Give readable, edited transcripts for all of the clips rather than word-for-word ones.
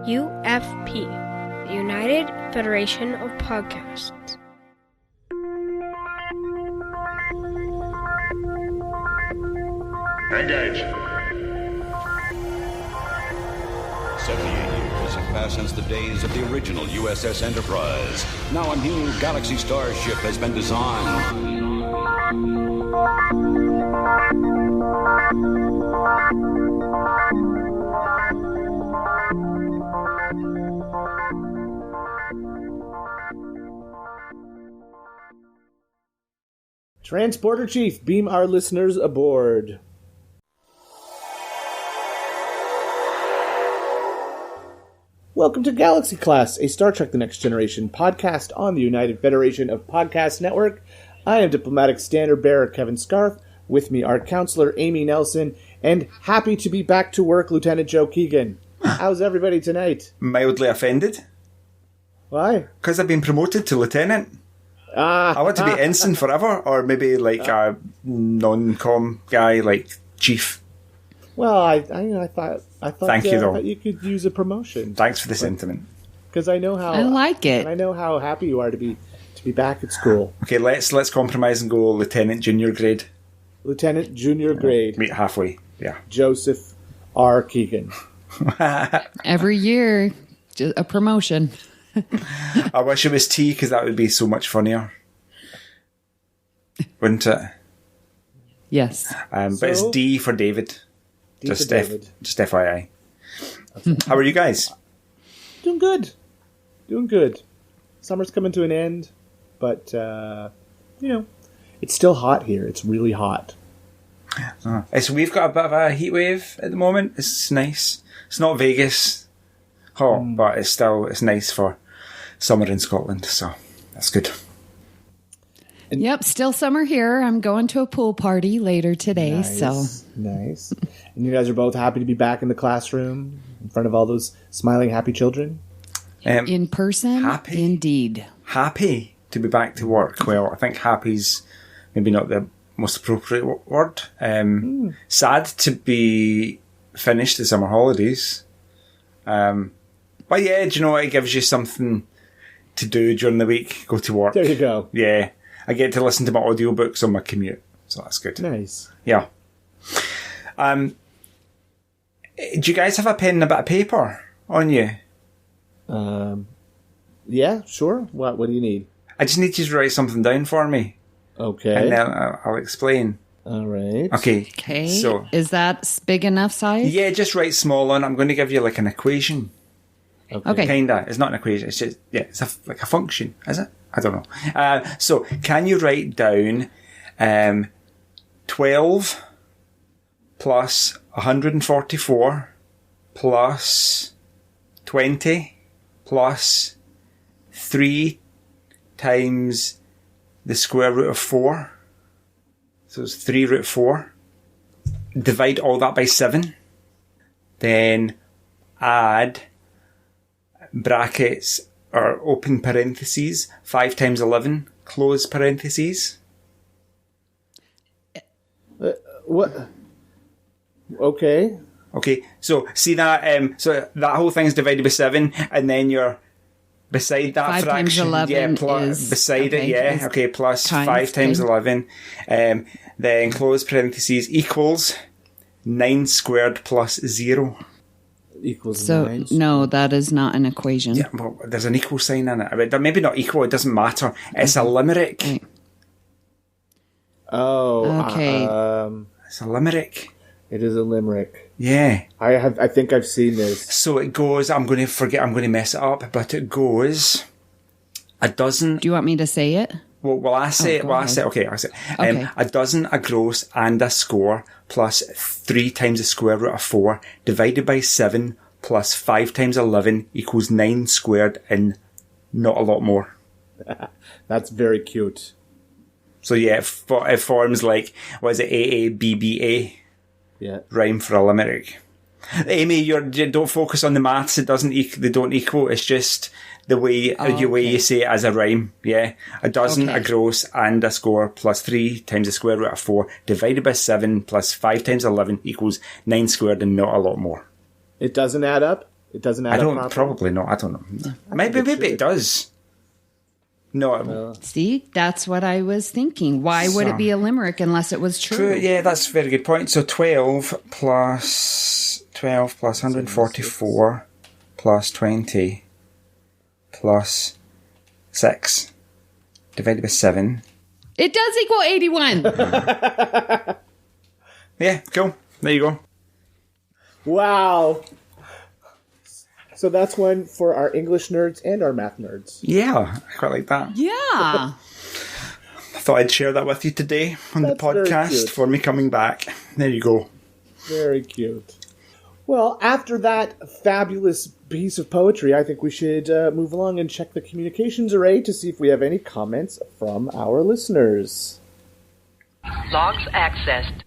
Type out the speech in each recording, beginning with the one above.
UFP, the United Federation of Podcasts. Engage. 78 years have passed since the days of the original USS Enterprise. Now a new Galaxy starship has been designed. Transporter Chief, beam our listeners aboard. Welcome to Galaxy Class, a Star Trek The Next Generation podcast on the United Federation of Podcast Network. I am Diplomatic Standard Bearer Kevin Scharf. With me are Counselor Amy Nelson, and happy to be back to work, Lieutenant Joe Keegan. How's everybody tonight? Mildly offended. Why? Because I've been promoted to lieutenant. I want to be ensign forever, or maybe like a non-com guy like chief. Well, I thought Thank you, though. that you could use a promotion. Thanks for the sentiment. Because I know how I like it. And I know how happy you are to be back at school. Okay, let's compromise and go lieutenant junior grade. Lieutenant junior grade. Meet halfway. Yeah. Joseph R. Keegan. Every year, just a promotion. I wish it was T, because that would be so much funnier. Wouldn't it? Yes. But it's D for David. D just for David. Just FYI. How are you guys? Doing good. Summer's coming to an end, but, it's still hot here. It's really hot. So we've got a bit of a heat wave at the moment. It's nice. It's not Vegas hot, but it's nice for summer in Scotland, so that's good. Yep, still summer here. I'm going to a pool party later today. Nice. And you guys are both happy to be back in the classroom in front of all those smiling, happy children? In person? Happy? Indeed. Happy to be back to work. Well, I think happy's maybe not the most appropriate word. Sad to be finished the summer holidays. But yeah, do you know what? It gives you something to do during the week. Go to work. There you go. Yeah. I get to listen to my audiobooks on my commute. So that's good. Nice. Yeah. Do you guys have a pen and a bit of paper on you? Yeah, sure. What do you need? I just need you to write something down for me. Okay. And then I'll explain. All right. Okay. So, is that big enough size? yeah, just write small on. I'm going to give you like an equation. Okay. Kinda. It's not an equation. It's just, it's like a function, is it? I don't know. So can you write down 12 plus 144 plus 20 plus 3 times the square root of 4? So it's 3 root 4. Divide all that by 7. Then add brackets or open parentheses, 5 times 11, close parentheses. What? Okay. Okay, so see that, so that whole thing's divided by 7, and then you're beside that 5 fraction. times 11 plus beside it, plus times 5 times 3. 11. Then close parentheses equals 9 squared plus 0. Equals So, 9. no, that is not an equation. Yeah, well, there's an equal sign in it. I mean, maybe not equal, it doesn't matter. It's a limerick. Right. Oh. Okay. It's a limerick. It is a limerick. Yeah. I think I've seen this. So it goes, I'm going to mess it up, but it goes a dozen. Do you want me to say it? Well, I say it. go ahead. Okay, I say it. Okay. A dozen, a gross, and a score plus 3 times the square root of 4 divided by 7 plus 5 times 11 equals 9 squared and not a lot more. That's very cute. So yeah, it forms like, what is it, AABBA? Yeah. Rhyme for a limerick. Amy, you don't focus on the maths. They don't equal. It's just the way you say it as a rhyme. Yeah, a dozen, a gross, and a score plus 3 times the square root of 4 divided by 7 plus 5 times 11 equals 9 squared and not a lot more. It doesn't add up. It doesn't add up properly? Probably not. I don't know. Maybe it does. No. See, that's what I was thinking. Why would it be a limerick unless it was true? Yeah, that's a very good point. So 12 plus 144 plus 20 plus 6 divided by 7. It does equal 81. Yeah, cool. There you go. Wow. So that's one for our English nerds and our math nerds. Yeah, I quite like that. Yeah. I thought I'd share that with you today on the podcast for me coming back. There you go. Very cute. Well, after that fabulous piece of poetry, I think we should move along and check the communications array to see if we have any comments from our listeners. Logs accessed.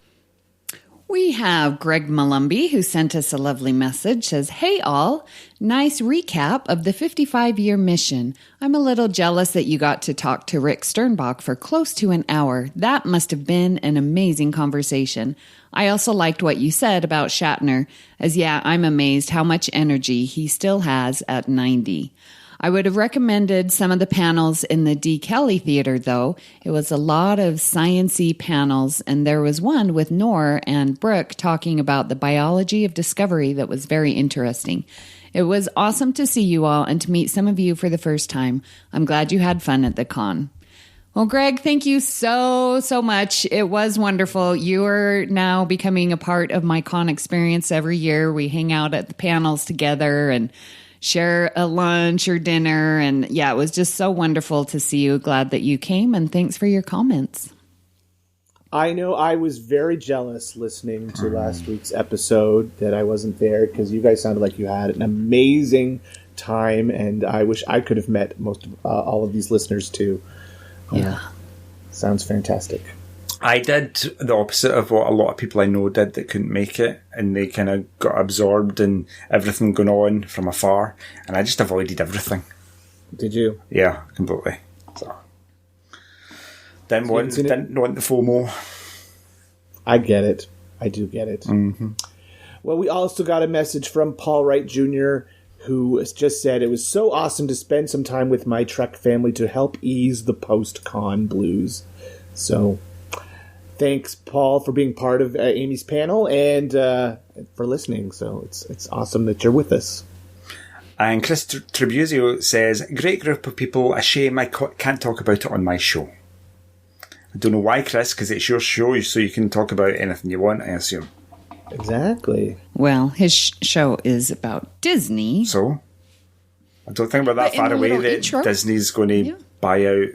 We have Greg Molumby, who sent us a lovely message, says, "Hey all, nice recap of the 55-year mission. I'm a little jealous that you got to talk to Rick Sternbach for close to an hour. That must have been an amazing conversation. I also liked what you said about Shatner, as I'm amazed how much energy he still has at 90. I would have recommended some of the panels in the D. Kelly Theater, though. It was a lot of science-y panels, and there was one with Noor and Brooke talking about the biology of discovery that was very interesting. It was awesome to see you all and to meet some of you for the first time. I'm glad you had fun at the con." Well, Greg, thank you so much. It was wonderful. You are now becoming a part of my con experience every year. We hang out at the panels together and share a lunch or dinner. And it was just so wonderful to see you. Glad that you came, and thanks for your comments. I know I was very jealous listening to last week's episode that I wasn't there, because you guys sounded like you had an amazing time, and I wish I could have met all of these listeners too. Yeah. Sounds fantastic. I did the opposite of what a lot of people I know did that couldn't make it, and they kind of got absorbed in everything going on from afar, and I just avoided everything. Did you? Yeah, completely. So didn't want the FOMO. I get it. I do get it. Mm-hmm. Well, we also got a message from Paul Wright Jr., who just said, "It was so awesome to spend some time with my Trek family to help ease the post-con blues." So thanks, Paul, for being part of Amy's panel and for listening. So it's awesome that you're with us. And Chris Tribuzio says, "Great group of people. A shame I can't talk about it on my show." I don't know why, Chris, because it's your show, so you can talk about anything you want, I assume. Exactly. Well, his show is about Disney. So I don't think we're that far away that intro, Disney's going to buy out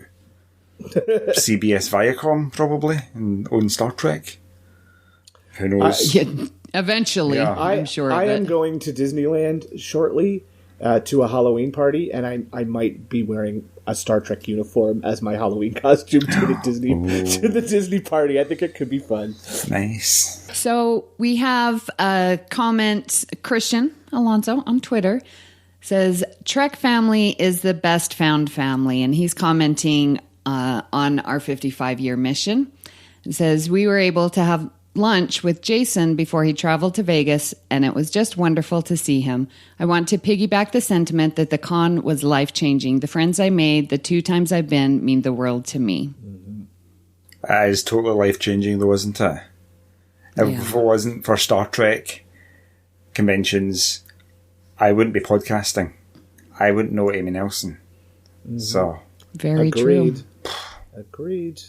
CBS Viacom, probably, and own Star Trek. Who knows? Eventually, I'm sure. I am going to Disneyland shortly to a Halloween party, and I might be wearing a Star Trek uniform as my Halloween costume to the Disney party. I think it could be fun. Nice. So we have a comment. Christian Alonso on Twitter says, "Trek family is the best found family," and he's commenting on our 55-year mission. It says, "We were able to have lunch with Jason before he traveled to Vegas, and it was just wonderful to see him. I want to piggyback the sentiment that the con was life-changing. The friends I made the 2 times I've been mean the world to me." That is totally life-changing, though, isn't it? If it wasn't for Star Trek conventions, I wouldn't be podcasting. I wouldn't know Amy Nelson. So, very true. Agreed.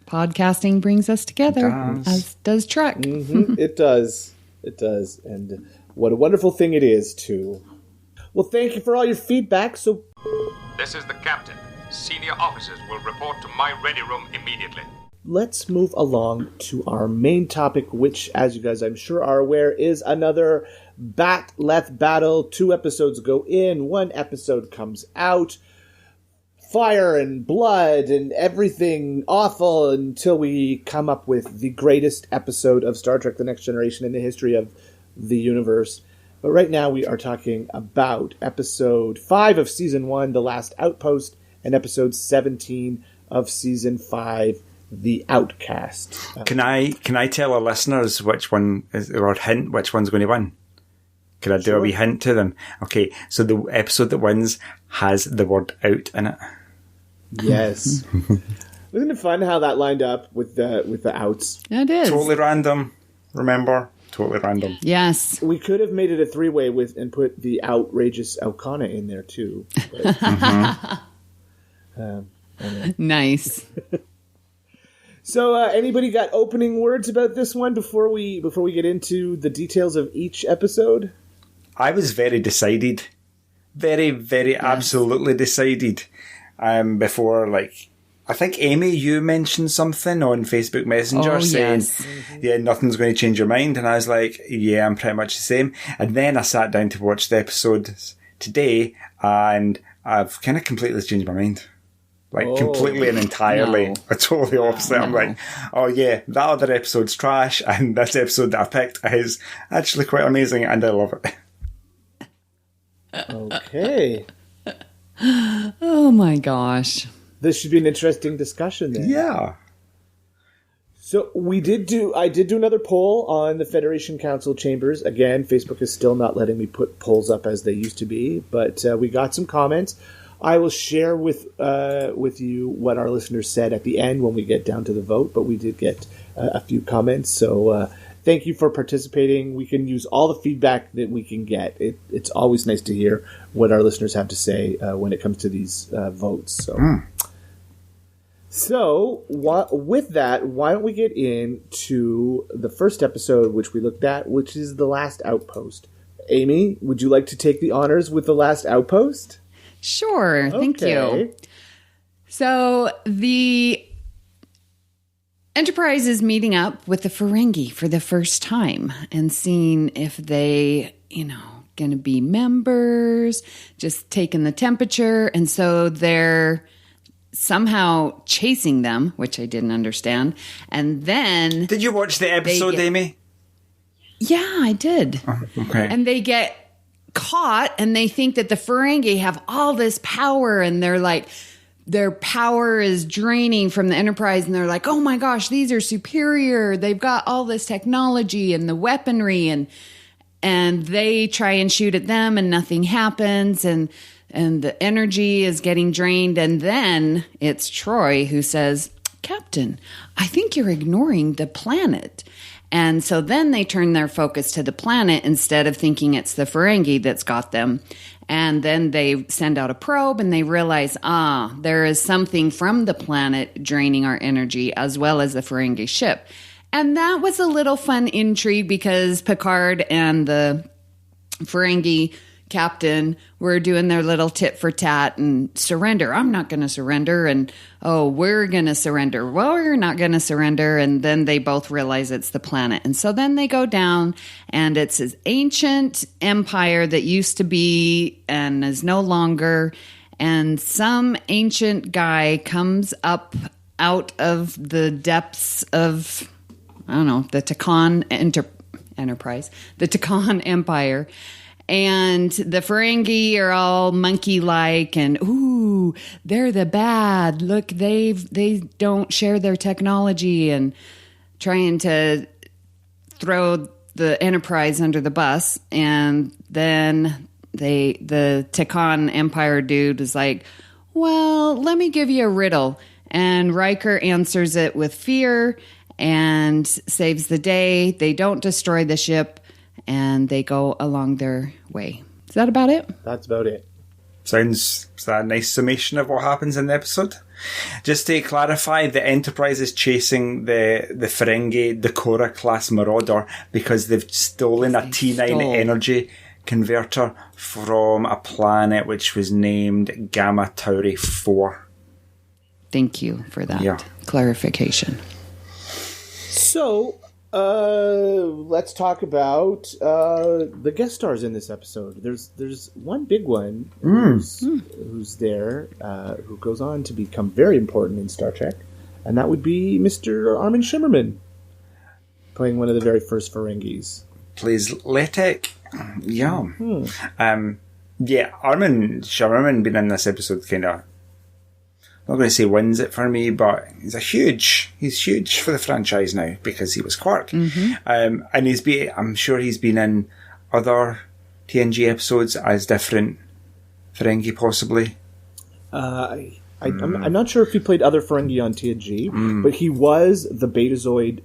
Podcasting brings us together, as does Trek. Mm-hmm. It does. It does. And what a wonderful thing it is, too. Well, thank you for all your feedback. So, this is the captain. Senior officers will report to my ready room immediately. Let's move along to our main topic, which, as you guys I'm sure are aware, is another Bat-Leth battle. 2 episodes go in, 1 episode comes out. Fire and blood and everything awful until we come up with the greatest episode of Star Trek The Next Generation in the history of the universe. But right now we are talking about episode 5 of season 1, The Last Outpost, and episode 17 of season 5, The Outcast. Can I tell our listeners which one is, or hint which one's going to win? Could I do a wee hint to them? Okay, so the episode that wins has the word out in it. Yes. Wasn't it fun how that lined up with the outs? It is. Totally random, remember? Totally random. Yes. We could have made it a three-way and put the outrageous Elkanah in there too. But, anyway. Nice. So, anybody got opening words about this one before we get into the details of each episode? I was very decided. Very, very absolutely decided. Before, like, I think, Amy, you mentioned something on Facebook Messenger saying, yeah, nothing's going to change your mind. And I was like, yeah, I'm pretty much the same. And then I sat down to watch the episodes today, and I've kind of completely changed my mind. Like, completely and entirely. A totally opposite. I'm like, oh yeah, that other episode's trash, and this episode that I picked is actually quite amazing, and I love it. Okay. Oh my gosh. This should be an interesting discussion then. Yeah. So I did do another poll on the Federation Council chambers. Again, Facebook is still not letting me put polls up as they used to be, but we got some comments. I will share with you what our listeners said at the end when we get down to the vote, but we did get a few comments. So thank you for participating. We can use all the feedback that we can get. It's always nice to hear what our listeners have to say when it comes to these votes. So with that, why don't we get into the first episode, which we looked at, which is The Last Outpost. Amy, would you like to take the honors with The Last Outpost? Sure. Thank you. So the Enterprise is meeting up with the Ferengi for the first time and seeing if they, going to be members, just taking the temperature. And so they're somehow chasing them, which I didn't understand. And then... Did you watch the episode, Amy? Yeah, I did. Oh, okay. And they get caught, and they think that the Ferengi have all this power, and they're like, their power is draining from the Enterprise, and they're like, oh my gosh, these are superior. They've got all this technology and the weaponry, and they try and shoot at them, and nothing happens, and the energy is getting drained. And then it's Troy who says, Captain, I think you're ignoring the planet. And so then they turn their focus to the planet instead of thinking it's the Ferengi that's got them. And then they send out a probe, and they realize, there is something from the planet draining our energy as well as the Ferengi ship. And that was a little fun intrigue because Picard and the Ferengi captain were doing their little tit for tat and surrender. I'm not going to surrender. And, we're going to surrender. Well, we're not going to surrender. And then they both realize it's the planet. And so then they go down, and it's this ancient empire that used to be and is no longer. And some ancient guy comes up out of the depths of, the Takan Enterprise, the Takan Empire. And the Ferengi are all monkey-like, and they're the bad. Look, they don't share their technology, and trying to throw the Enterprise under the bus. And then the Takan Empire dude is like, well, let me give you a riddle. And Riker answers it with fear and saves the day. They don't destroy the ship, and they go along their way. Is that about it? That's about it. Sounds a nice summation of what happens in the episode. Just to clarify, the Enterprise is chasing the Ferengi Decora's-class Marauder because they've stolen a T9 energy converter from a planet which was named Gamma Tauri 4. Thank you for that clarification. So... let's talk about the guest stars in this episode. There's one big one who's there, who goes on to become very important in Star Trek, and that would be Mr. Armin Shimmerman, playing one of the very first Ferengis. Plays Letek. Yeah. Armin Shimmerman being in this episode kind of, I'm not going to say wins it for me, but he's huge for the franchise now because he was Quark. Mm-hmm. And I'm sure he's been in other TNG episodes as different Ferengi, possibly. I'm not sure if he played other Ferengi on TNG, but he was the Betazoid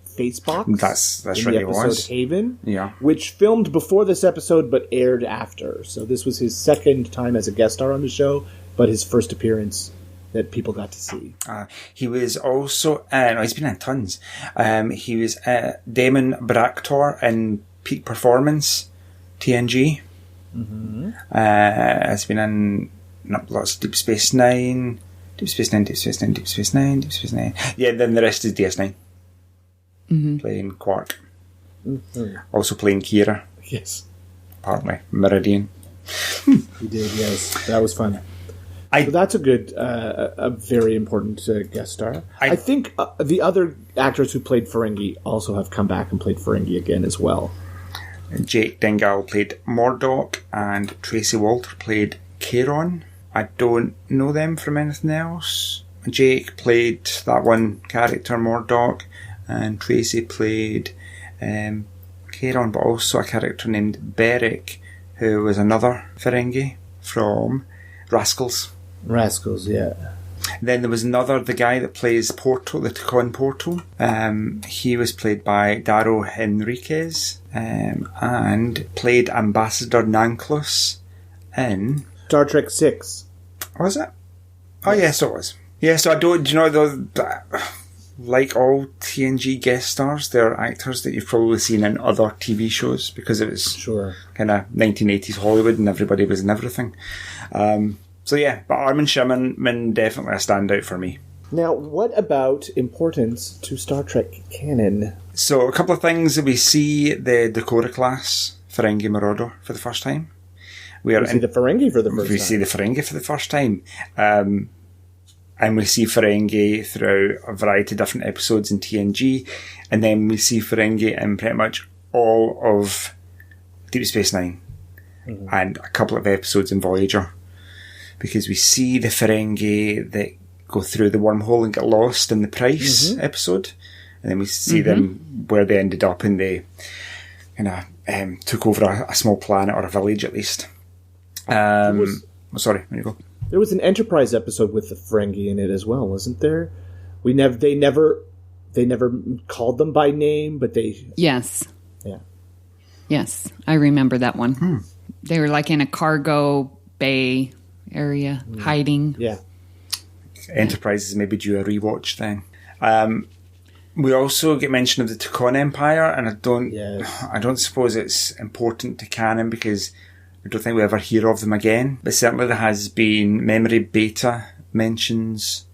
Facebox. That's in right, the he episode was. Haven, Yeah. which filmed before this episode but aired after. So this was his second time as a guest star on the show, but his first appearance that people got to see. He was also... he's been in tons. He was Damon Bractor in Peak Performance, TNG. Mm-hmm. Has been in lots of Deep Space Nine. Deep Space Nine. Yeah, then the rest is DS9. Mm-hmm. Playing Quark. Mm-hmm. Also playing Kira. Yes. Partly. Meridian. He did, yes. That was fun. So that's a very important guest star. I think the other actors who played Ferengi also have come back and played Ferengi again as well. Jake Dingal played Mordok, and Tracy Walter played Charon. I don't know them from anything else. Jake played that one character, Mordok, and Tracy played Charon, but also a character named Beric, who was another Ferengi from Rascals. Rascals, yeah. Then there was the guy that plays Portal, the Tacon Portal. He was played by Daro Henriquez, and played Ambassador Nanklos in Star Trek 6. Was it? Oh, yes, it was. Yeah, so like all TNG guest stars, they're actors that you've probably seen in other TV shows because it was kind of 1980s Hollywood and everybody was in everything. So yeah, but Armin Shimon definitely a standout for me. Now, what about importance to Star Trek canon? So a couple of things. We see the Dakota class Ferengi Marauder for the first time. We see the Ferengi for the first time. We see the Ferengi for the first time. And we see Ferengi throughout a variety of different episodes in TNG. And then we see Ferengi in pretty much all of Deep Space Nine. Mm-hmm. And a couple of episodes in Voyager. Because we see the Ferengi that go through the wormhole and get lost in the Price episode. And then we see them where they ended up, and they kind of took over a small planet, or a village at least. Sorry, there you go. There was an Enterprise episode with the Ferengi in it as well, wasn't there? They never called them by name, but they... Yes. Yeah. Yes, I remember that one. They were like in a cargo bay area, hiding. Yeah. Enterprise is maybe due a rewatch then. We also get mention of the Tacon Empire, and I don't suppose it's important to canon because I don't think we ever hear of them again. But certainly there has been Memory Beta mentions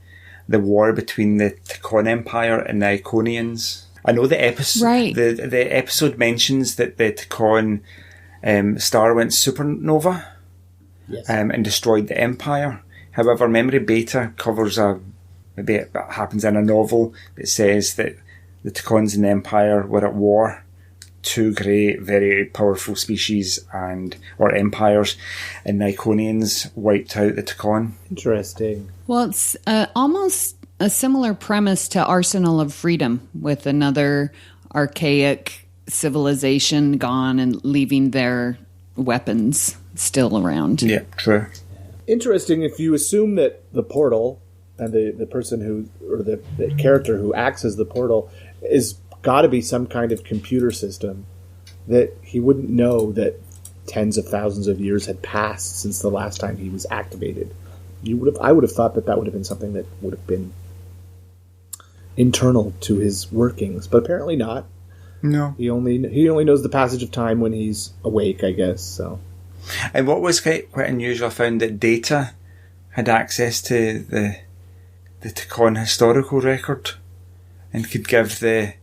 the war between the Tacon Empire and the Iconians. I know the episode. Right. The episode mentions that the Tacon star went supernova. Yes. And destroyed the Empire. However, Memory Beta covers maybe it happens in a novel that says that the Tacons and the Empire were at war. Two great, very powerful species or empires, and the Iconians wiped out the Tacon. Interesting. Well, it's almost a similar premise to Arsenal of Freedom, with another archaic civilization gone and leaving their weapons still around. Yeah, true. Interesting if you assume that the portal and the person who, or the character who acts as the portal is got to be some kind of computer system, that he wouldn't know that tens of thousands of years had passed since the last time he was activated. I would have thought that would have been something that would have been internal to his workings, but apparently not. No. He only knows the passage of time when he's awake, I guess, so... And what was quite unusual, I found that Data had access to the Tacon historical record and could give the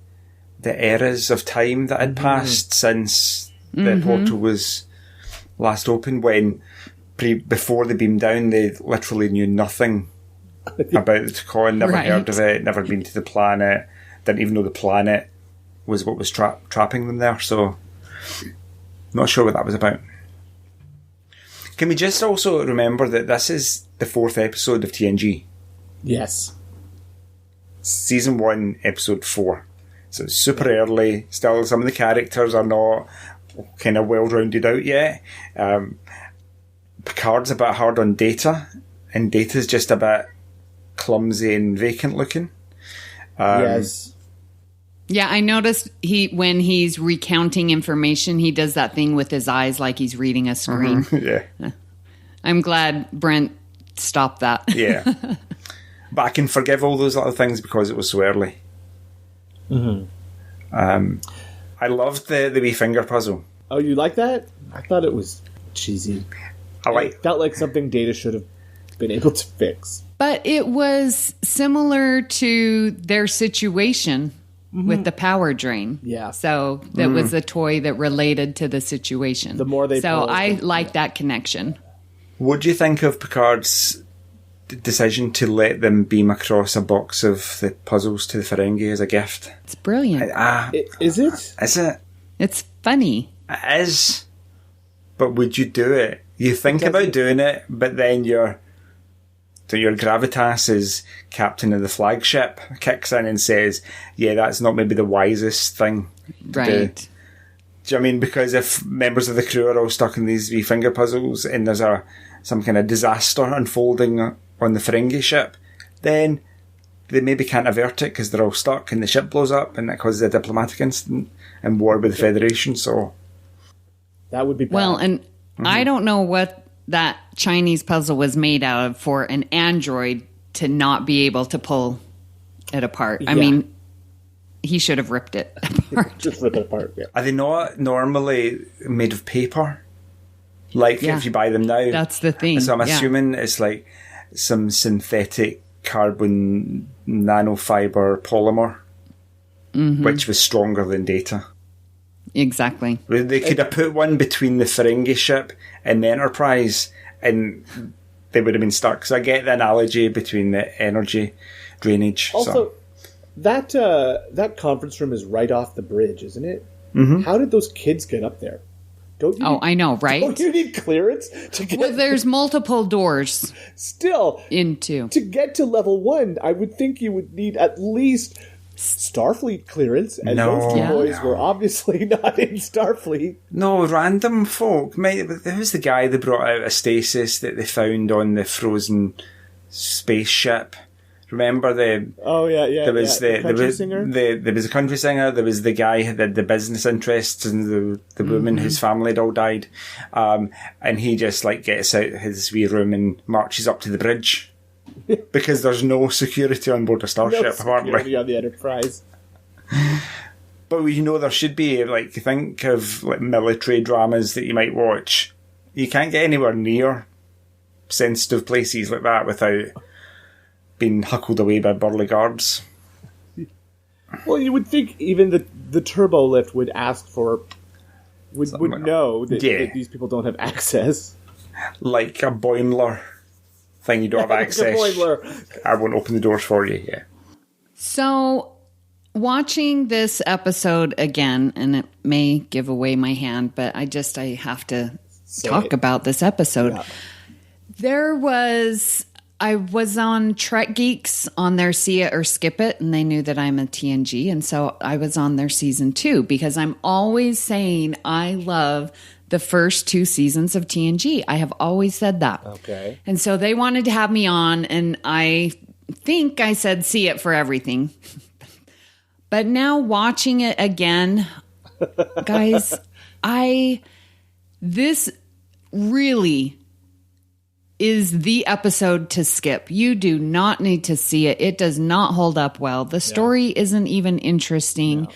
eras of time that had passed since the portal was last opened. When before they beamed down, they literally knew nothing about the Tacon, never heard of it, never been to the planet, didn't even know the planet was what was trapping them there. So, not sure what that was about. Can we just also remember that this is the 4th episode of TNG? Yes. Season 1, episode 4. So it's super early. Still, some of the characters are not kind of well rounded out yet. Picard's a bit hard on Data, and Data's just a bit clumsy and vacant looking. Yes. Yeah, I noticed when he's recounting information, he does that thing with his eyes like he's reading a screen. Yeah. I'm glad Brent stopped that. Yeah. But I can forgive all those little things because it was so early. I loved the wee finger puzzle. Oh, you like that? I thought it was cheesy. It felt like something Data should have been able to fix. But it was similar to their situation with the power drain. Yeah. So that was a toy that related to the situation. The more they So pulled, I like that connection. What do you think of Picard's decision to let them beam across a box of the puzzles to the Ferengi as a gift? It's brilliant. Is it? Is it? It's funny. It is. But would you do it? You think about doing it, but then your gravitas as captain of the flagship kicks in and says, yeah, that's not maybe the wisest thing to do. Right. Do you know what I mean? Because if members of the crew are all stuck in these wee finger puzzles and there's some kind of disaster unfolding on the Ferengi ship, then they maybe can't avert it because they're all stuck and the ship blows up and that causes a diplomatic incident and war with the Federation. So that would be bad. Well, and I don't know what that Chinese puzzle was made out of for an android to not be able to pull it apart. I mean, he should have ripped it apart. Just rip it apart, yeah. Are they not normally made of paper? Like if you buy them now? That's the thing. So I'm assuming it's like some synthetic carbon nanofiber polymer, which was stronger than Data. Exactly. They could have put one between the Ferengi ship and the Enterprise and they would have been stuck. So I get the analogy between the energy drainage. Also, that conference room is right off the bridge, isn't it? Mm-hmm. How did those kids get up there? I know, right? Don't you need clearance to get? Well, there's multiple doors. Still, to get to level 1, I would think you would need at least Starfleet clearance, and those two boys were obviously not in Starfleet. No, random folk. Who's the guy that brought out a stasis that they found on the frozen spaceship? Remember there was the country singer. There was a country singer. There was the guy who had the business interests and the woman whose family had all died, and he just gets out his wee room and marches up to the bridge because there's no security on board a starship. No security on the Enterprise. But there should be think of military dramas that you might watch. You can't get anywhere near sensitive places like that without being huckled away by burly guards. Well, you would think even the turbo lift would ask for would know that these people don't have access. Like a boiler thing, you don't have access. Like a boiler. I won't open the doors for you. Yeah. So, watching this episode again, and it may give away my hand, but I have to talk about this episode. Yeah. I was on Trek Geeks on their See It or Skip It, and they knew that I'm a TNG, and so I was on their season 2 because I'm always saying I love the first 2 seasons of TNG. I have always said that. Okay. And so they wanted to have me on, and I think I said see it for everything. But now watching it again, guys, this really is the episode to skip. You do not need to see it. It does not hold up well. The story isn't even interesting. No.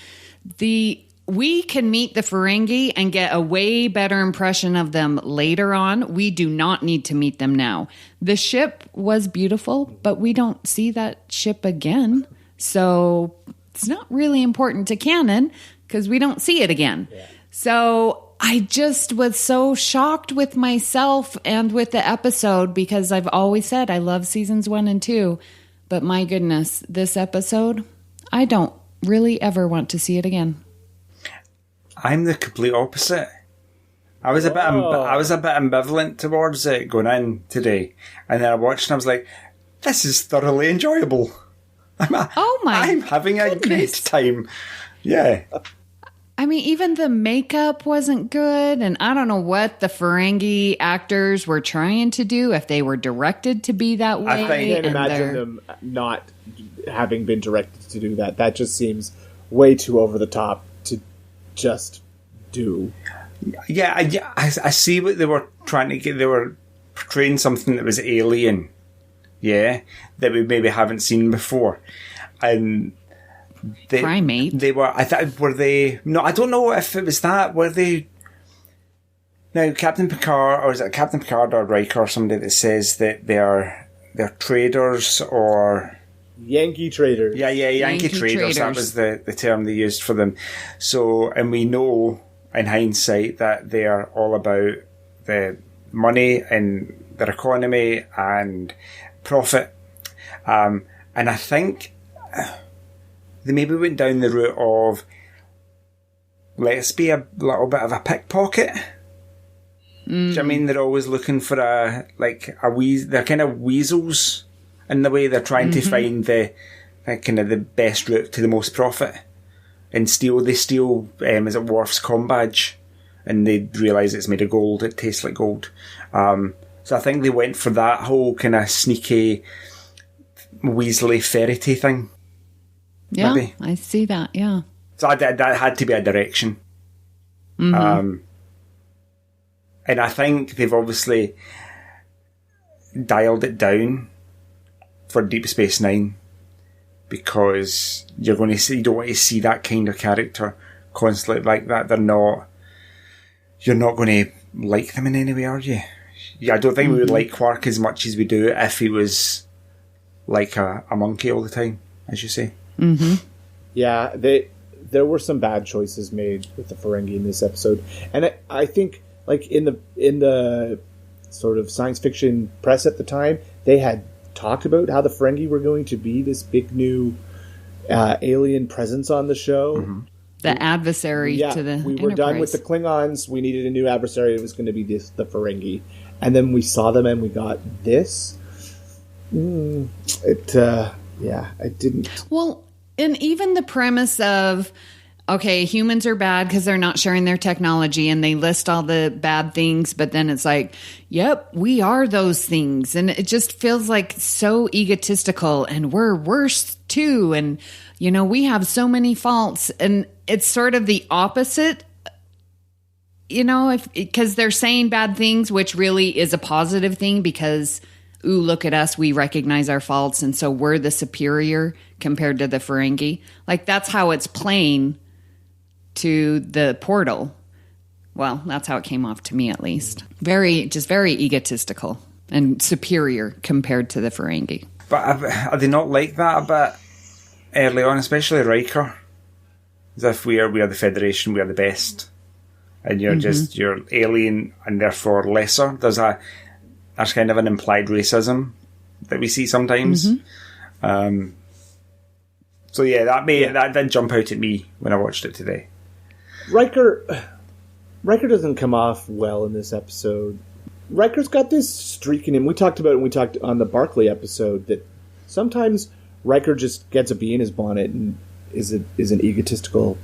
We can meet the Ferengi and get a way better impression of them later on. We do not need to meet them now. The ship was beautiful, but we don't see that ship again. So it's not really important to canon because we don't see it again. Yeah. So I just was so shocked with myself and with the episode because I've always said I love seasons 1 and 2. But my goodness, this episode, I don't really ever want to see it again. I'm the complete opposite. I was a bit ambivalent towards it going in today, and then I watched and I was like, "This is thoroughly enjoyable. I'm having a great time." Yeah. I mean, even the makeup wasn't good, and I don't know what the Ferengi actors were trying to do, if they were directed to be that way. I can't imagine them not having been directed to do that. That just seems way too over the top to just do. Yeah, I see what they were trying to get. They were portraying something that was alien, that we maybe haven't seen before, and primate. They were. I thought were they? No, I don't know if it was that. Were they? Now, Captain Picard, or is it Captain Picard or Riker or somebody that says that they're traders or Yankee traders? Yeah, Yankee traders. That was the term they used for them. So, and we know in hindsight that they are all about the money and their economy and profit. And I think they maybe went down the route of let's be a little bit of a pickpocket. Do you know what I mean? They're always looking for they're kind of weasels in the way. They're trying to find the kind of the best route to the most profit. And they steal is it Worf's comm badge, and they realise it's made of gold. It tastes like gold. So I think they went for that whole kind of sneaky Weasley Ferrety thing. Yeah, maybe. I see that. Yeah. So that had to be a direction. And I think they've obviously dialed it down for Deep Space Nine, because you don't want to see that kind of character constantly like that. You're not going to like them in any way, are you? Yeah, I don't think we would like Quark as much as we do if he was like a monkey all the time, as you say. Yeah, there were some bad choices made with the Ferengi in this episode, and I think like in the sort of science fiction press at the time, they had talked about how the Ferengi were going to be this big new alien presence on the show. The adversary to the we were Enterprise. done with the Klingons. We needed a new adversary. It was going to be the Ferengi. And then we saw them and we got this. I didn't... Well, and even the premise of, okay, humans are bad because they're not sharing their technology, and they list all the bad things, but then it's like, yep, we are those things. And it just feels like so egotistical, and we're worse too. And, we have so many faults. And it's sort of the opposite, because they're saying bad things, which really is a positive thing because, ooh, look at us, we recognize our faults, and so we're the superior compared to the Ferengi. Like, that's how it's playing to the portal. Well, that's how it came off to me, at least. Very egotistical and superior compared to the Ferengi. But are they not like that a bit early on, especially Riker? As if we are the Federation, we are the best, and you're alien and therefore lesser. There's kind of an implied racism that we see sometimes. So yeah, that did jump out at me when I watched it today. Riker doesn't come off well in this episode. Riker's got this streak in him. We talked on the Barclay episode that sometimes Riker just gets a bee in his bonnet and is an egotistical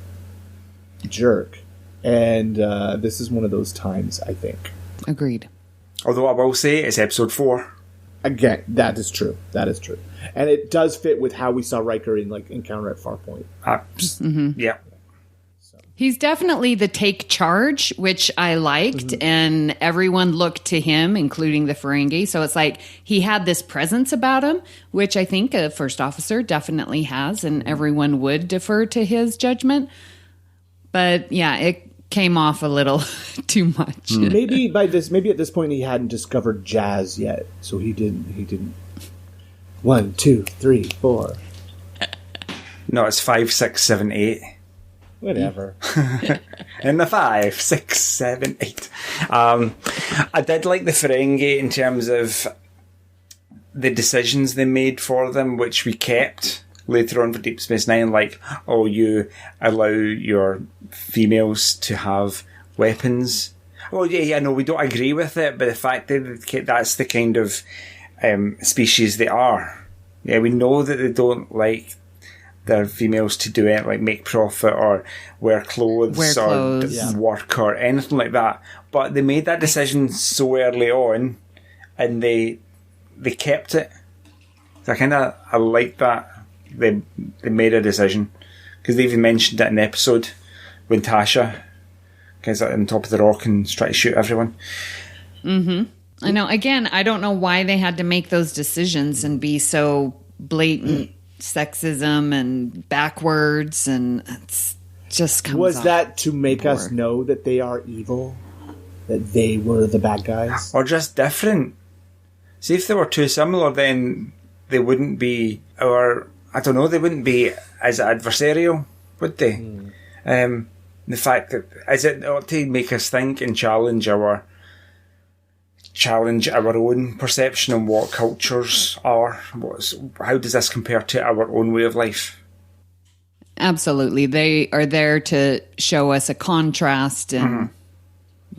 jerk. And this is one of those times, I think. Agreed. Although I will say it's episode 4. Again, that is true. And it does fit with how we saw Riker in Encounter at Farpoint. Yeah. He's definitely the take charge, which I liked, and everyone looked to him, including the Ferengi. So it's like he had this presence about him, which I think a first officer definitely has, and everyone would defer to his judgment. But yeah, it came off a little too much. Maybe at this point he hadn't discovered jazz yet, so he didn't. 1, 2, 3, 4. No, it's 5, 6, 7, 8. Whatever. And the 5, 6, 7, 8. I did like the Ferengi in terms of the decisions they made for them, which we kept later on for Deep Space Nine, like, oh, you allow your females to have weapons. Well, yeah, no, we don't agree with it, but the fact that that's the kind of species they are. Yeah, we know that they don't like their females to do it, like make profit or wear clothes. Or work or anything like that. But they made that decision so early on, and they kept it. So I like that they made a decision, because they even mentioned it in the episode when Tasha gets on top of the rock and tries to shoot everyone. Mm-hmm. I know. Again, I don't know why they had to make those decisions and be so blatant sexism and backwards, and it's just comes Was off that to make bored. us know that they are evil? That they were the bad guys? Or just different? See, if they were too similar, then they wouldn't be, or I don't know, they wouldn't be as adversarial, would they? The fact that, is it ought to make us think and challenge our own perception on what cultures are? How does this compare to our own way of life? Absolutely. They are there to show us a contrast and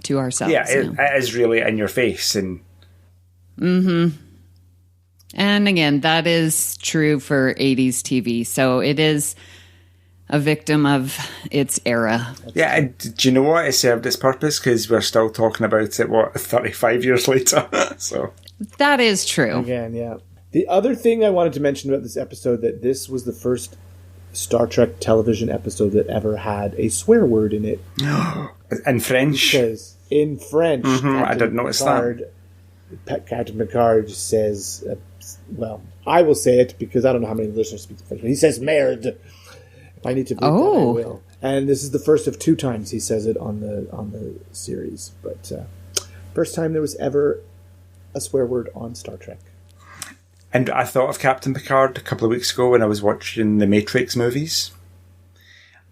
to ourselves. Yeah, it is really in your face. And And again, that is true for 80s TV. So it is a victim of its era. Yeah, and do you know what? It served its purpose, because we're still talking about it, 35 years later? So That is true. Again, yeah. The other thing I wanted to mention about this episode, that this was the first Star Trek television episode that ever had a swear word in it. in French? Because in French, I didn't notice that. Captain Picard says, well, I will say it because I don't know how many listeners speak French, but he says merde. If I need to bleep that, I will. And this is the first of 2 times he says it on the series. But first time there was ever a swear word on Star Trek. And I thought of Captain Picard a couple of weeks ago when I was watching the Matrix movies.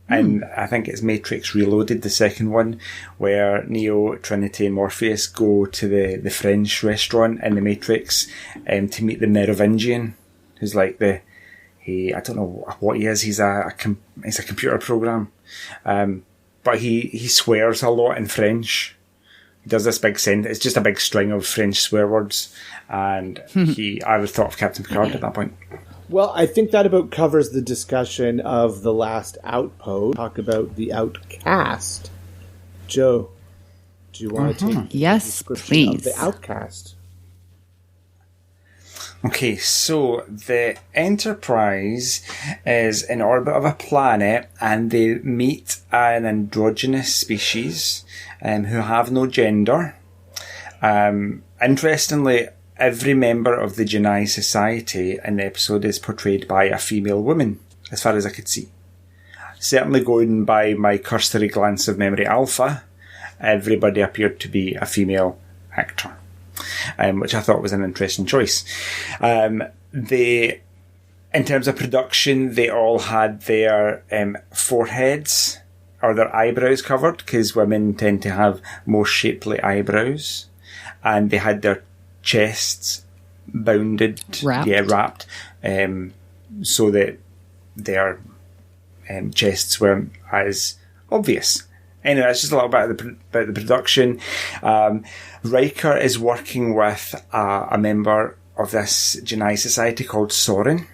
And I think it's Matrix Reloaded, the second one, where Neo, Trinity and Morpheus go to the French restaurant in the Matrix to meet the Merovingian, who's like I don't know what he is, he's a computer program. But he swears a lot in French. He does this big sentence, it's just a big string of French swear words. And I would thought of Captain Picard at that point. Well, I think that about covers the discussion of the last Outpost. Talk about the Outcast. Joe, do you want to take Yes, the description please. of the Outcast? Okay, so the Enterprise is in orbit of a planet, and they meet an androgynous species who have no gender. Interestingly, every member of the Genii Society in the episode is portrayed by a female woman, as far as I could see. Certainly going by my cursory glance of Memory Alpha, everybody appeared to be a female actor, which I thought was an interesting choice. In terms of production, they all had their foreheads or their eyebrows covered, because women tend to have more shapely eyebrows, and they had their chests bounded, wrapped, so that their chests weren't as obvious. Anyway, that's just a little bit about the production. Riker is working with a member of this Genii Society called Soren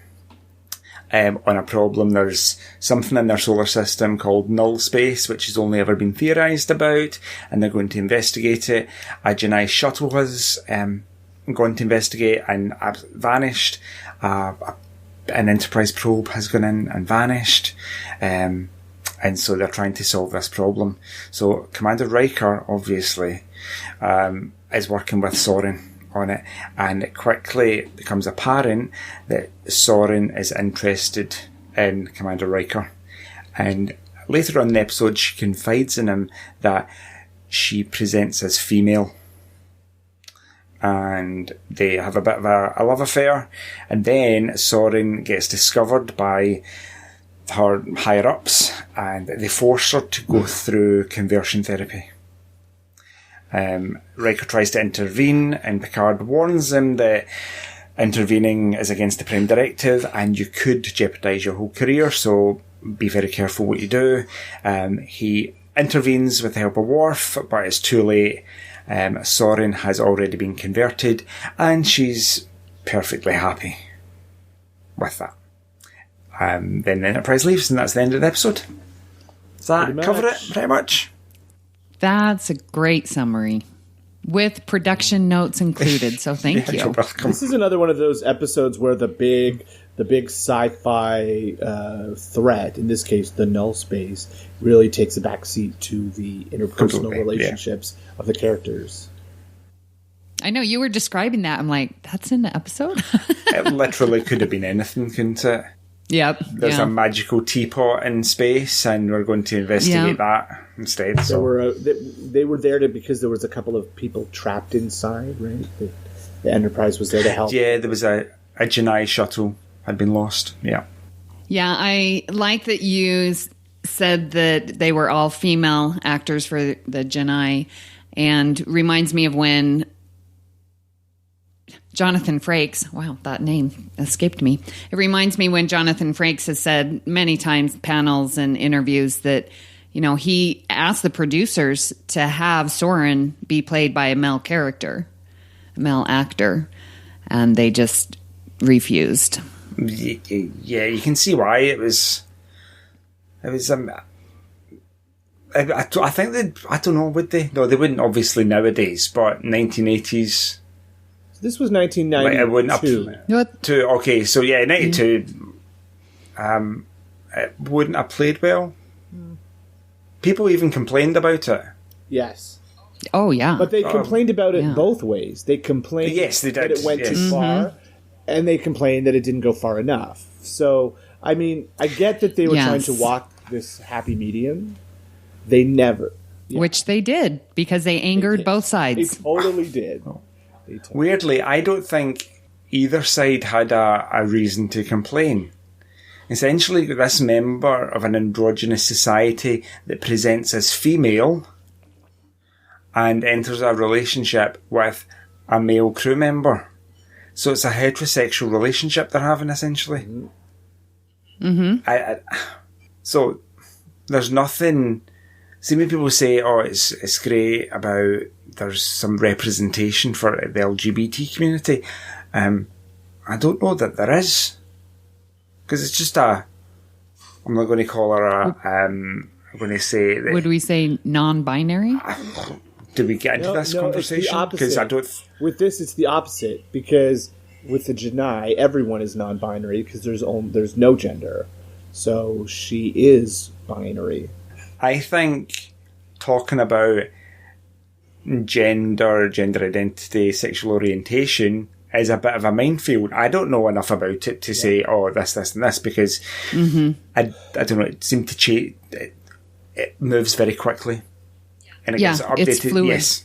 on a problem. There's something in their solar system called null space, which has only ever been theorised about, and they're going to investigate it. A Genii shuttle has gone to investigate and vanished. An Enterprise probe has gone in and vanished. And so they're trying to solve this problem. So Commander Riker, obviously, is working with Soren on it, and it quickly becomes apparent that Soren is interested in Commander Riker. And later on in the episode, she confides in him that she presents as female. And they have a bit of a love affair, and then Soren gets discovered by her higher-ups, and they force her to go through conversion therapy. Riker tries to intervene, and Picard warns him that intervening is against the Prime Directive, and you could jeopardise your whole career, so be very careful what you do. He intervenes with the help of Worf, but it's too late. Soren has already been converted, and she's perfectly happy with that. Then the Enterprise leaves, and that's the end of the episode. Does that cover it, pretty much? That's a great summary. With production notes included, so thank you. This is another one of those episodes where the big sci-fi threat, in this case the null space, really takes a backseat to the interpersonal relationships of the characters. I know, you were describing that. I'm like, that's in the episode? It literally could have been anything, couldn't it? Yep. There's a magical teapot in space, and we're going to investigate that instead. So they were there because there was a couple of people trapped inside, right? The Enterprise was there to help. Yeah, there was a Janai shuttle had been lost. Yeah. Yeah, I like that you said that they were all female actors for the Janai, and reminds me of when Jonathan Frakes, wow, that name escaped me. It reminds me when Jonathan Frakes has said many times, panels and interviews, that, you know, he asked the producers to have Soren be played by a male character, a male actor, and they just refused. Yeah, you can see why. It was I think I don't know, would they? No, they wouldn't, obviously, nowadays, but 1980s. This was 1992. Okay, so yeah, 92. It wouldn't have played well. People even complained about it. Yes. Oh, yeah. But they complained about it both ways. They complained that it went too far, and they complained that it didn't go far enough. So, I mean, I get that they were trying to walk this happy medium. They never. Yeah. Which they did, because they angered both sides. They totally did. Weirdly, I don't think either side had a reason to complain. Essentially, this member of an androgynous society that presents as female and enters a relationship with a male crew member. So it's a heterosexual relationship they're having, essentially. Mm-hmm. So there's nothing... See, many people say, oh, it's great about there's some representation for the LGBT community. I don't know that there is. Because it's just I'm not going to call her I'm going to say... Would we say non-binary? Do we get into this conversation? Because I don't... With this, it's the opposite. Because with the Janai, everyone is non-binary because there's no gender. So she is binary. I think talking about gender identity, sexual orientation is a bit of a minefield. I don't know enough about it to say, oh, this, and this, because I don't know, it seemed to change. It moves very quickly. And it gets updated. It's fluid. Yes.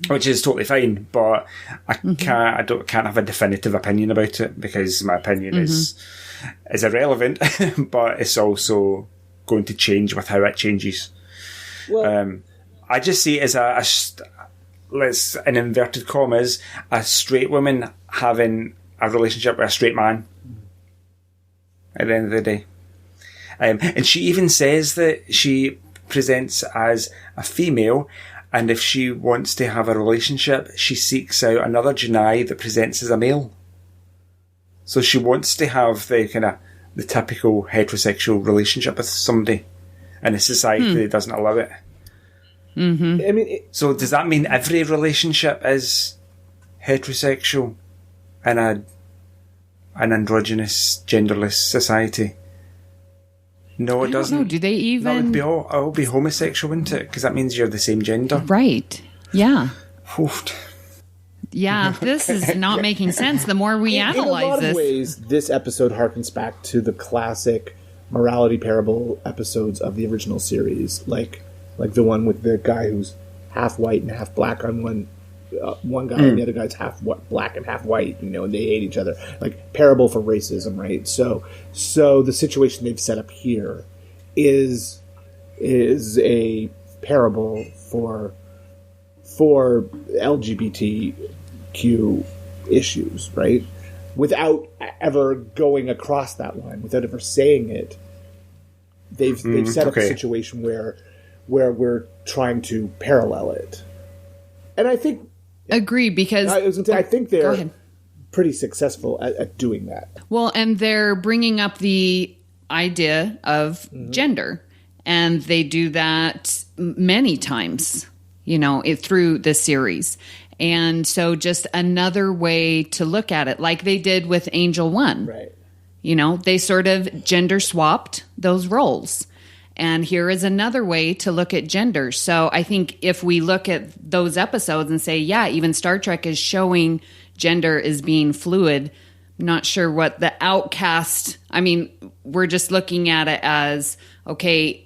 Which is totally fine, but I can't have a definitive opinion about it because my opinion is irrelevant, but it's also going to change with how it changes. Well, I just see it as let's, in inverted commas, a straight woman having a relationship with a straight man at the end of the day. And she even says that she presents as a female, and if she wants to have a relationship, she seeks out another Janai that presents as a male. So she wants to have the typical heterosexual relationship with somebody, and a society that doesn't allow it. Mm-hmm. I mean, so does that mean every relationship is heterosexual in an androgynous, genderless society? No, it doesn't. No, do they even? No, it will be homosexual, wouldn't it? Because that means you're the same gender. Right. Yeah. Oofed. Yeah, this is not making sense the more we analyze this. In a lot of ways, this episode harkens back to the classic morality parable episodes of the original series, like the one with the guy who's half white and half black on one guy, and the other guy's half black and half white, and they hate each other. Like parable for racism, right? So the situation they've set up here is a parable for LGBTQ issues, right? Without ever going across that line, without ever saying it, they've set up a situation where we're trying to parallel it, and I think agree because I think they're pretty successful at doing that. Well, and they're bringing up the idea of gender. And they do that many times, through the series. And so just another way to look at it, like they did with Angel One. Right. They sort of gender swapped those roles. And here is another way to look at gender. So I think if we look at those episodes and say, yeah, even Star Trek is showing gender as being fluid, I'm not sure what the Outcast, we're just looking at it as, okay,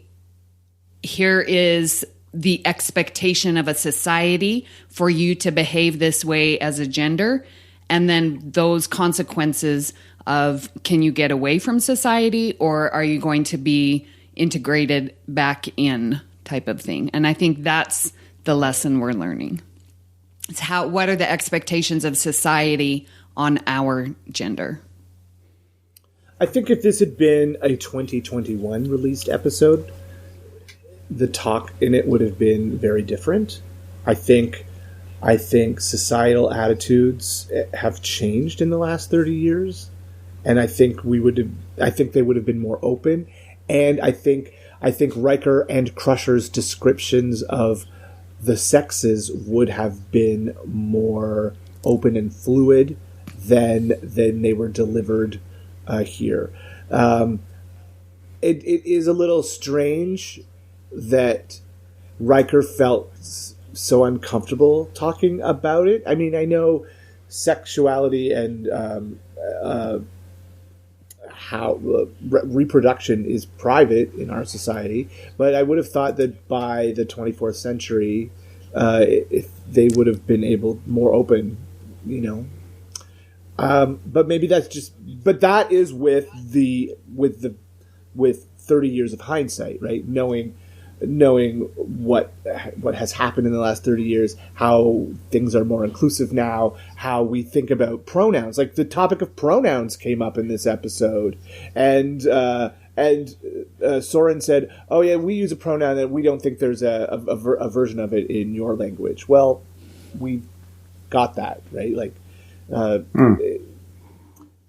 here is the expectation of a society for you to behave this way as a gender. And then those consequences of, can you get away from society, or are you going to be integrated back in, type of thing. And I think that's the lesson we're learning. It's what are the expectations of society on our gender? I think if this had been a 2021 released episode, the talk in it would have been very different. I think societal attitudes have changed in the last 30 years, and I think they would have been more open. And I think Riker and Crusher's descriptions of the sexes would have been more open and fluid than they were delivered here. It is a little strange that Riker felt so uncomfortable talking about it. I know sexuality and how reproduction is private in our society, but I would have thought that by the 24th century, if they would have been more open, But maybe that's that is with 30 years of hindsight, right? Knowing what has happened in the last 30 years, how things are more inclusive now, how we think about pronouns. Like the topic of pronouns came up in this episode, and Soren said, "Oh yeah, we use a pronoun and we don't think there's a version of it in your language." Well, we got that right. Like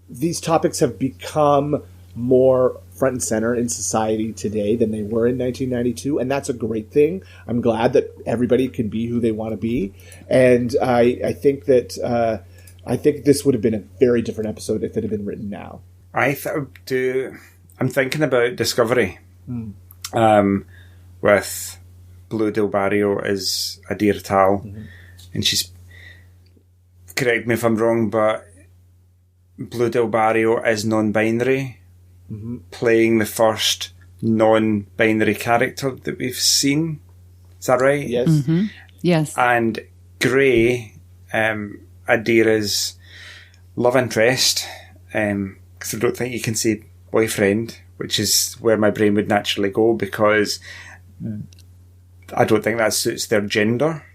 these topics have become more front and center in society today than they were in 1992, and that's a great thing. I'm glad that everybody can be who they want to be, and I think that this would have been a very different episode if it had been written now. I'm thinking about Discovery, with Blue Del Barrio as Adira Tal, and she's, correct me if I'm wrong, but Blue Del Barrio is non-binary. Playing the first non-binary character that we've seen. Is that right? Yes. Mm-hmm. Yes. And Gray, Adira's love interest, because I don't think you can say boyfriend, which is where my brain would naturally go, because I don't think that suits their gender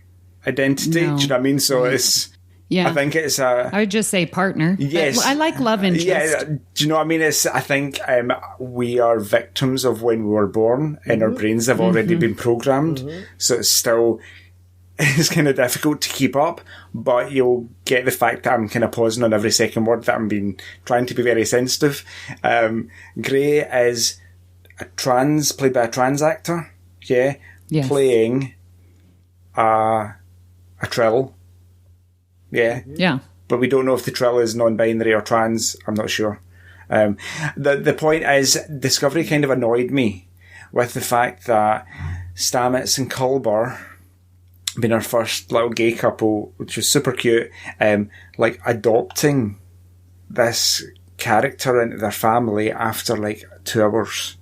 identity. No. Do you know what I mean? So it's... Yeah. I think it's a... I would just say partner. Yes. I like love interest. Yeah, do you know what I mean? I think we are victims of when we were born, and our brains have already been programmed. So it's kind of difficult to keep up, but you'll get the fact that I'm kind of pausing on every second word, that I'm trying to be very sensitive. Gray is played by a trans actor, yes. Playing a Trill. Yeah. Yeah. But we don't know if the Trill is non-binary or trans. I'm not sure. The point is, Discovery kind of annoyed me with the fact that Stamets and Culber, being our first little gay couple, which was super cute, adopting this character into their family after 2 hours.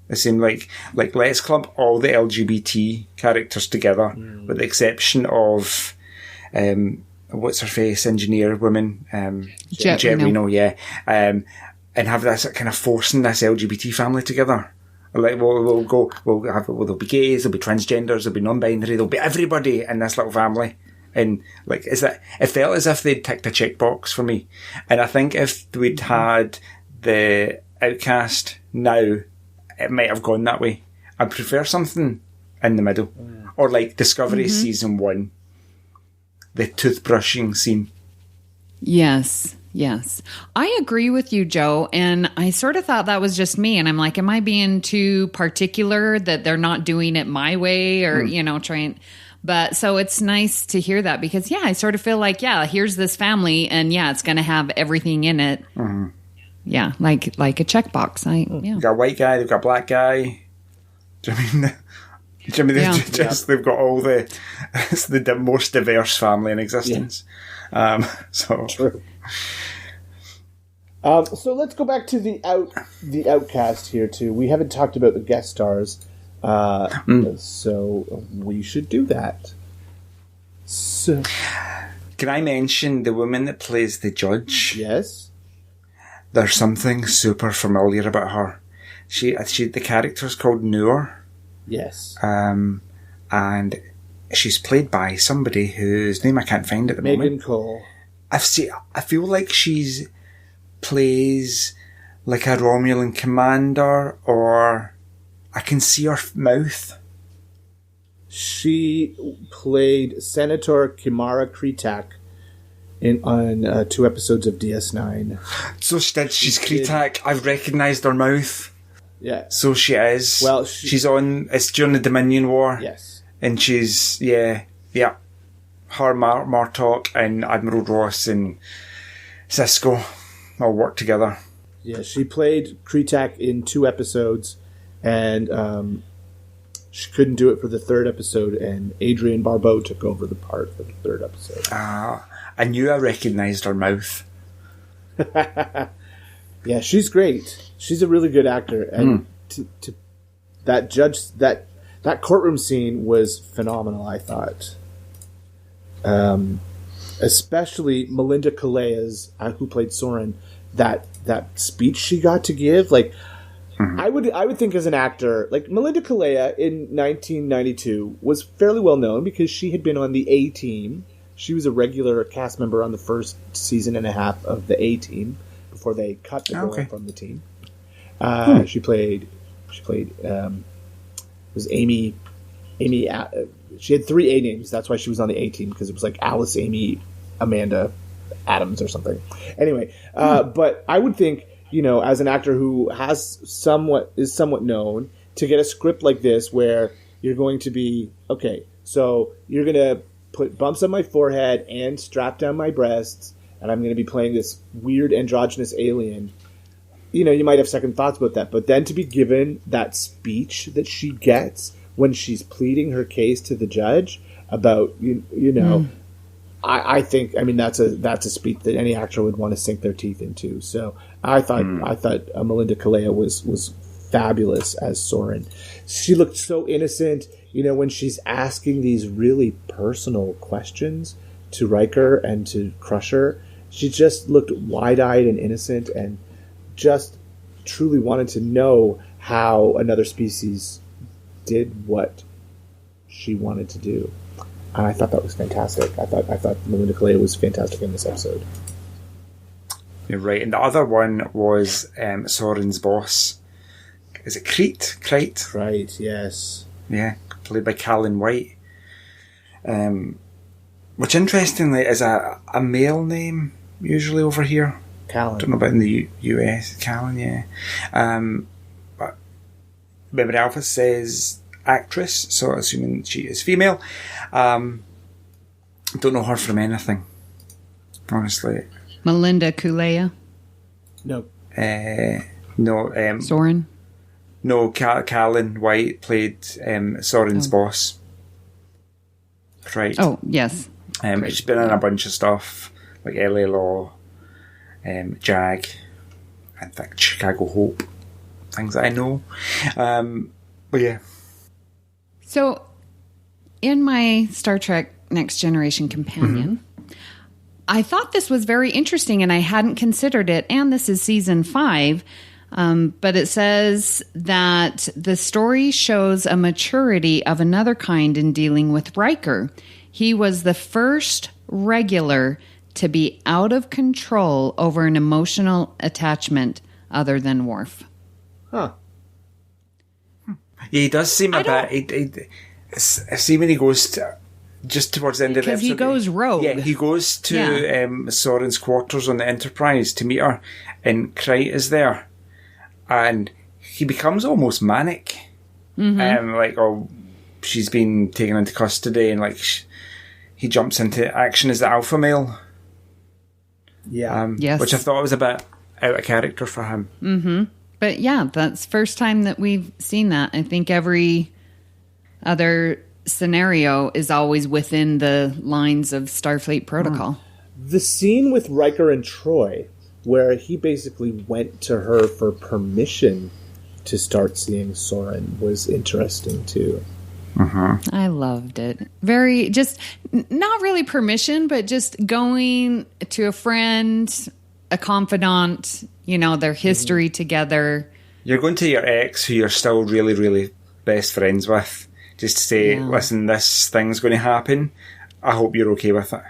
It seemed like let's clump all the LGBT characters together, with the exception of what's her face, engineer woman, Jet Reno, yeah, and have this kind of forcing this LGBT family together. There'll be gays, there'll be transgenders, there'll be non-binary, there'll be everybody in this little family. And it felt as if they'd ticked a checkbox for me. And I think if we'd had the Outcast now, it might have gone that way. I prefer something in the middle, or like Discovery season 1. The toothbrushing scene. Yes. Yes. I agree with you, Joe. And I sort of thought that was just me. And I'm like, am I being too particular that they're not doing it my way or, trying. But so it's nice to hear that because, I sort of feel like, here's this family and it's going to have everything in it. Mm-hmm. Yeah. Like a checkbox. You've got a white guy, they've got a black guy. Do you mean they've got all it's the most diverse family in existence. Yeah. True. So let's go back to the Outcast here too. We haven't talked about the guest stars, so we should do that. So, can I mention the woman that plays the judge? Yes. There's something super familiar about her. She the character's called Noor. Yes. And she's played by somebody whose name I can't find at the moment. Megan Cole. I feel like she's plays like a Romulan commander, or I can see her mouth. She played Senator Kimara Kretak on 2 episodes of DS9. So she's Kretak. I've recognised her mouth. Yeah. So she is. Well, she's on. It's during the Dominion War. Yes. And she's her, Martok, and Admiral Ross and Cisco all work together. Yeah, she played Kretak in 2 episodes, and she couldn't do it for the 3rd episode, and Adrienne Barbeau took over the part for the 3rd episode. I knew I recognised her mouth. Yeah, she's great. She's a really good actor, and that courtroom scene was phenomenal, I thought. Especially Melinda Kalea's, who played Soren, that speech she got to give, like, I would think as an actor, like Melinda Kalea in 1992 was fairly well known because she had been on the A-Team. She was a regular cast member on the first season and a half of the A-Team before they cut the girl from the team. She played was Amy. She had 3 A names. That's why she was on the A-Team, because it was like Alice, Amy, Amanda, Adams or something. Anyway, but I would think, as an actor who is somewhat known, to get a script like this where you're going to be, okay, so you're going to put bumps on my forehead and strap down my breasts, and I'm going to be playing this weird androgynous alien. You might have second thoughts about that, but then to be given that speech that she gets when she's pleading her case to the judge about, I think, that's a speech that any actor would want to sink their teeth into. So I thought Melinda Kalea was fabulous as Soren. She looked so innocent, when she's asking these really personal questions to Riker and to Crusher. She just looked wide-eyed and innocent and just truly wanted to know how another species did what she wanted to do. And I thought that was fantastic. I thought Melinda Kalea was fantastic in this episode. You're right. And the other one was Soren's boss. Is it Crete? Right, yes. Yeah, played by Callan White. Which interestingly is a male name usually over here. Callan. Don't know about in the US. Callan, yeah. But Memory Alpha says actress, so assuming she is female. Don't know her from anything, honestly. Melinda Kulea? No. No. Soren? No, Callan White played Soren's boss. Right. Oh, yes. She's been in a bunch of stuff, like LA Law, Jag, I think Chicago Hope, things that I know. But yeah. So, in my Star Trek Next Generation companion, I thought this was very interesting and I hadn't considered it, and this is season 5, but it says that the story shows a maturity of another kind in dealing with Riker. He was the first regular to be out of control over an emotional attachment other than Worf. Huh. Yeah, he does seem a bit... See, when he goes to... just towards the end of the episode. Because he goes rogue. Yeah, he goes to Soren's quarters on the Enterprise to meet her, and Kreit is there. And he becomes almost manic. She's been taken into custody, and he jumps into action as the alpha male. Yeah. Yes. Which I thought was a bit out of character for him. Mm-hmm. But yeah, that's the first time that we've seen that. I think every other scenario is always within the lines of Starfleet protocol. The scene with Riker and Troy, where he basically went to her for permission to start seeing Soren, was interesting too. I loved it. Very, just not really permission, but just going to a friend, a confidant, their history together. You're going to your ex, who you're still really, really best friends with, just to say, listen, this thing's going to happen. I hope you're okay with it.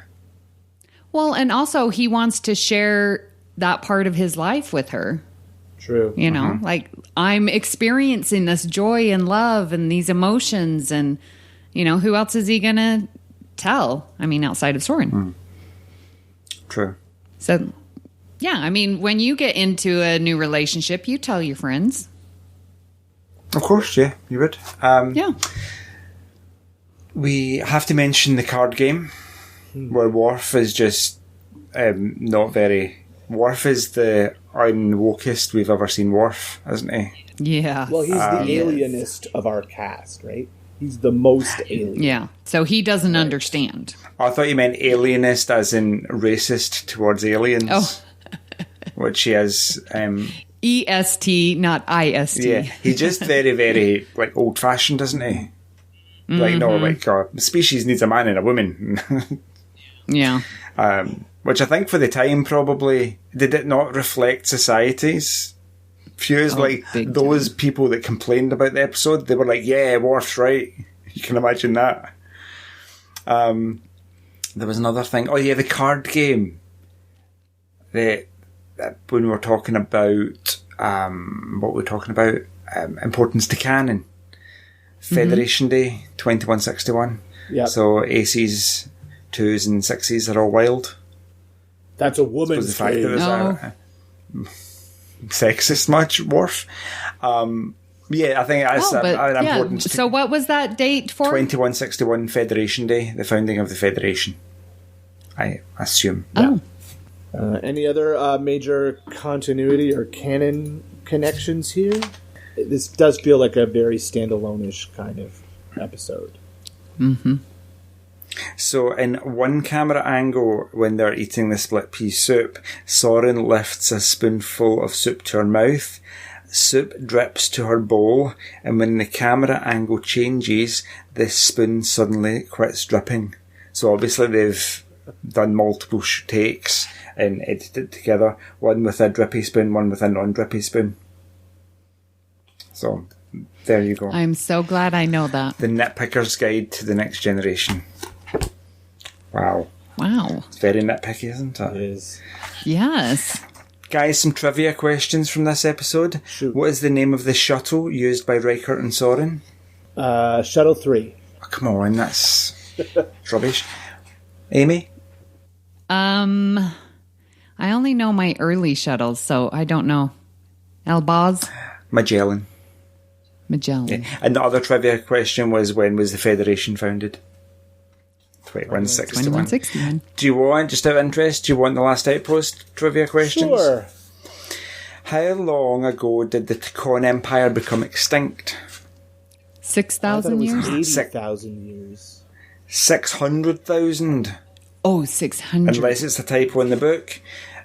Well, and also he wants to share that part of his life with her. True. I'm experiencing this joy and love and these emotions, and, who else is he going to tell? I mean, outside of Soren. True. So, yeah, when you get into a new relationship, you tell your friends. Of course, yeah, you would. Yeah. We have to mention the card game, where Worf is just not very... Worf is the unwokest we've ever seen Worf, isn't he? Yeah. Well, he's the alienist of our cast, right? He's the most alien. Yeah. So he doesn't understand. I thought you meant alienist as in racist towards aliens. Oh. Which he is... EST, not IST. Yeah, he's just very, very, old-fashioned, isn't he? A species needs a man and a woman. Yeah. Which I think for the time probably, did it not reflect society's views? Those people that complained about the episode, they were like, yeah, Worf's right. You can imagine that. There was another thing. Oh yeah, the card game. When we were talking about, what were we talking about? Importance to canon. Federation Day, 2161. Yeah. So aces, 2s and 6s are all wild. That's a woman's the fact that there's a sexist much, Worf. Yeah, I think that's important. So what was that date for? 2161 Federation Day, the founding of the Federation. I assume. Oh. Any other major continuity or canon connections here? This does feel like a very standalone-ish kind of episode. Mm-hmm. So in one camera angle, when they're eating the split pea soup, Soren lifts a spoonful of soup to her mouth. Soup drips to her bowl, and when the camera angle changes, this spoon suddenly quits dripping. So obviously they've done multiple takes and edited it together. One with a drippy spoon, one with a non-drippy spoon. So there you go. I'm so glad I know that. The Nitpicker's Guide to the Next Generation. Wow. It's very nitpicky, isn't it? It is. Yes. Guys, some trivia questions from this episode. Shoot. What is the name of the shuttle used by Riker and Soren? Shuttle 3. Oh, come on, that's rubbish. Amy? I only know my early shuttles, so I don't know. Elbaz? Magellan. Yeah. And the other trivia question was, when was the Federation founded? 2161. 2161. Do you want, just out of interest, do you want the last Outpost trivia questions? Sure. How long ago did the Tkon Empire become extinct? 6,000 years? 80,000 years. 600,000. Oh, 600. Unless it's a typo in the book.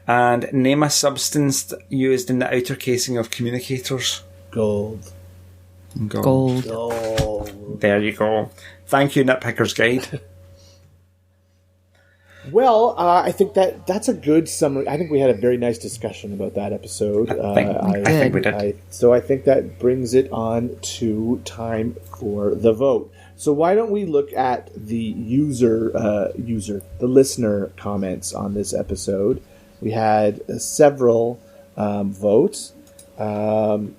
And name a substance used in the outer casing of communicators. Gold. Gold. There you go. Thank you, Nitpicker's Guide. Well, I think that's a good summary. I think we had a very nice discussion about that episode. I think we did. So I think that brings it on to time for the vote. So why don't we look at the the listener comments on this episode? We had several votes. I'll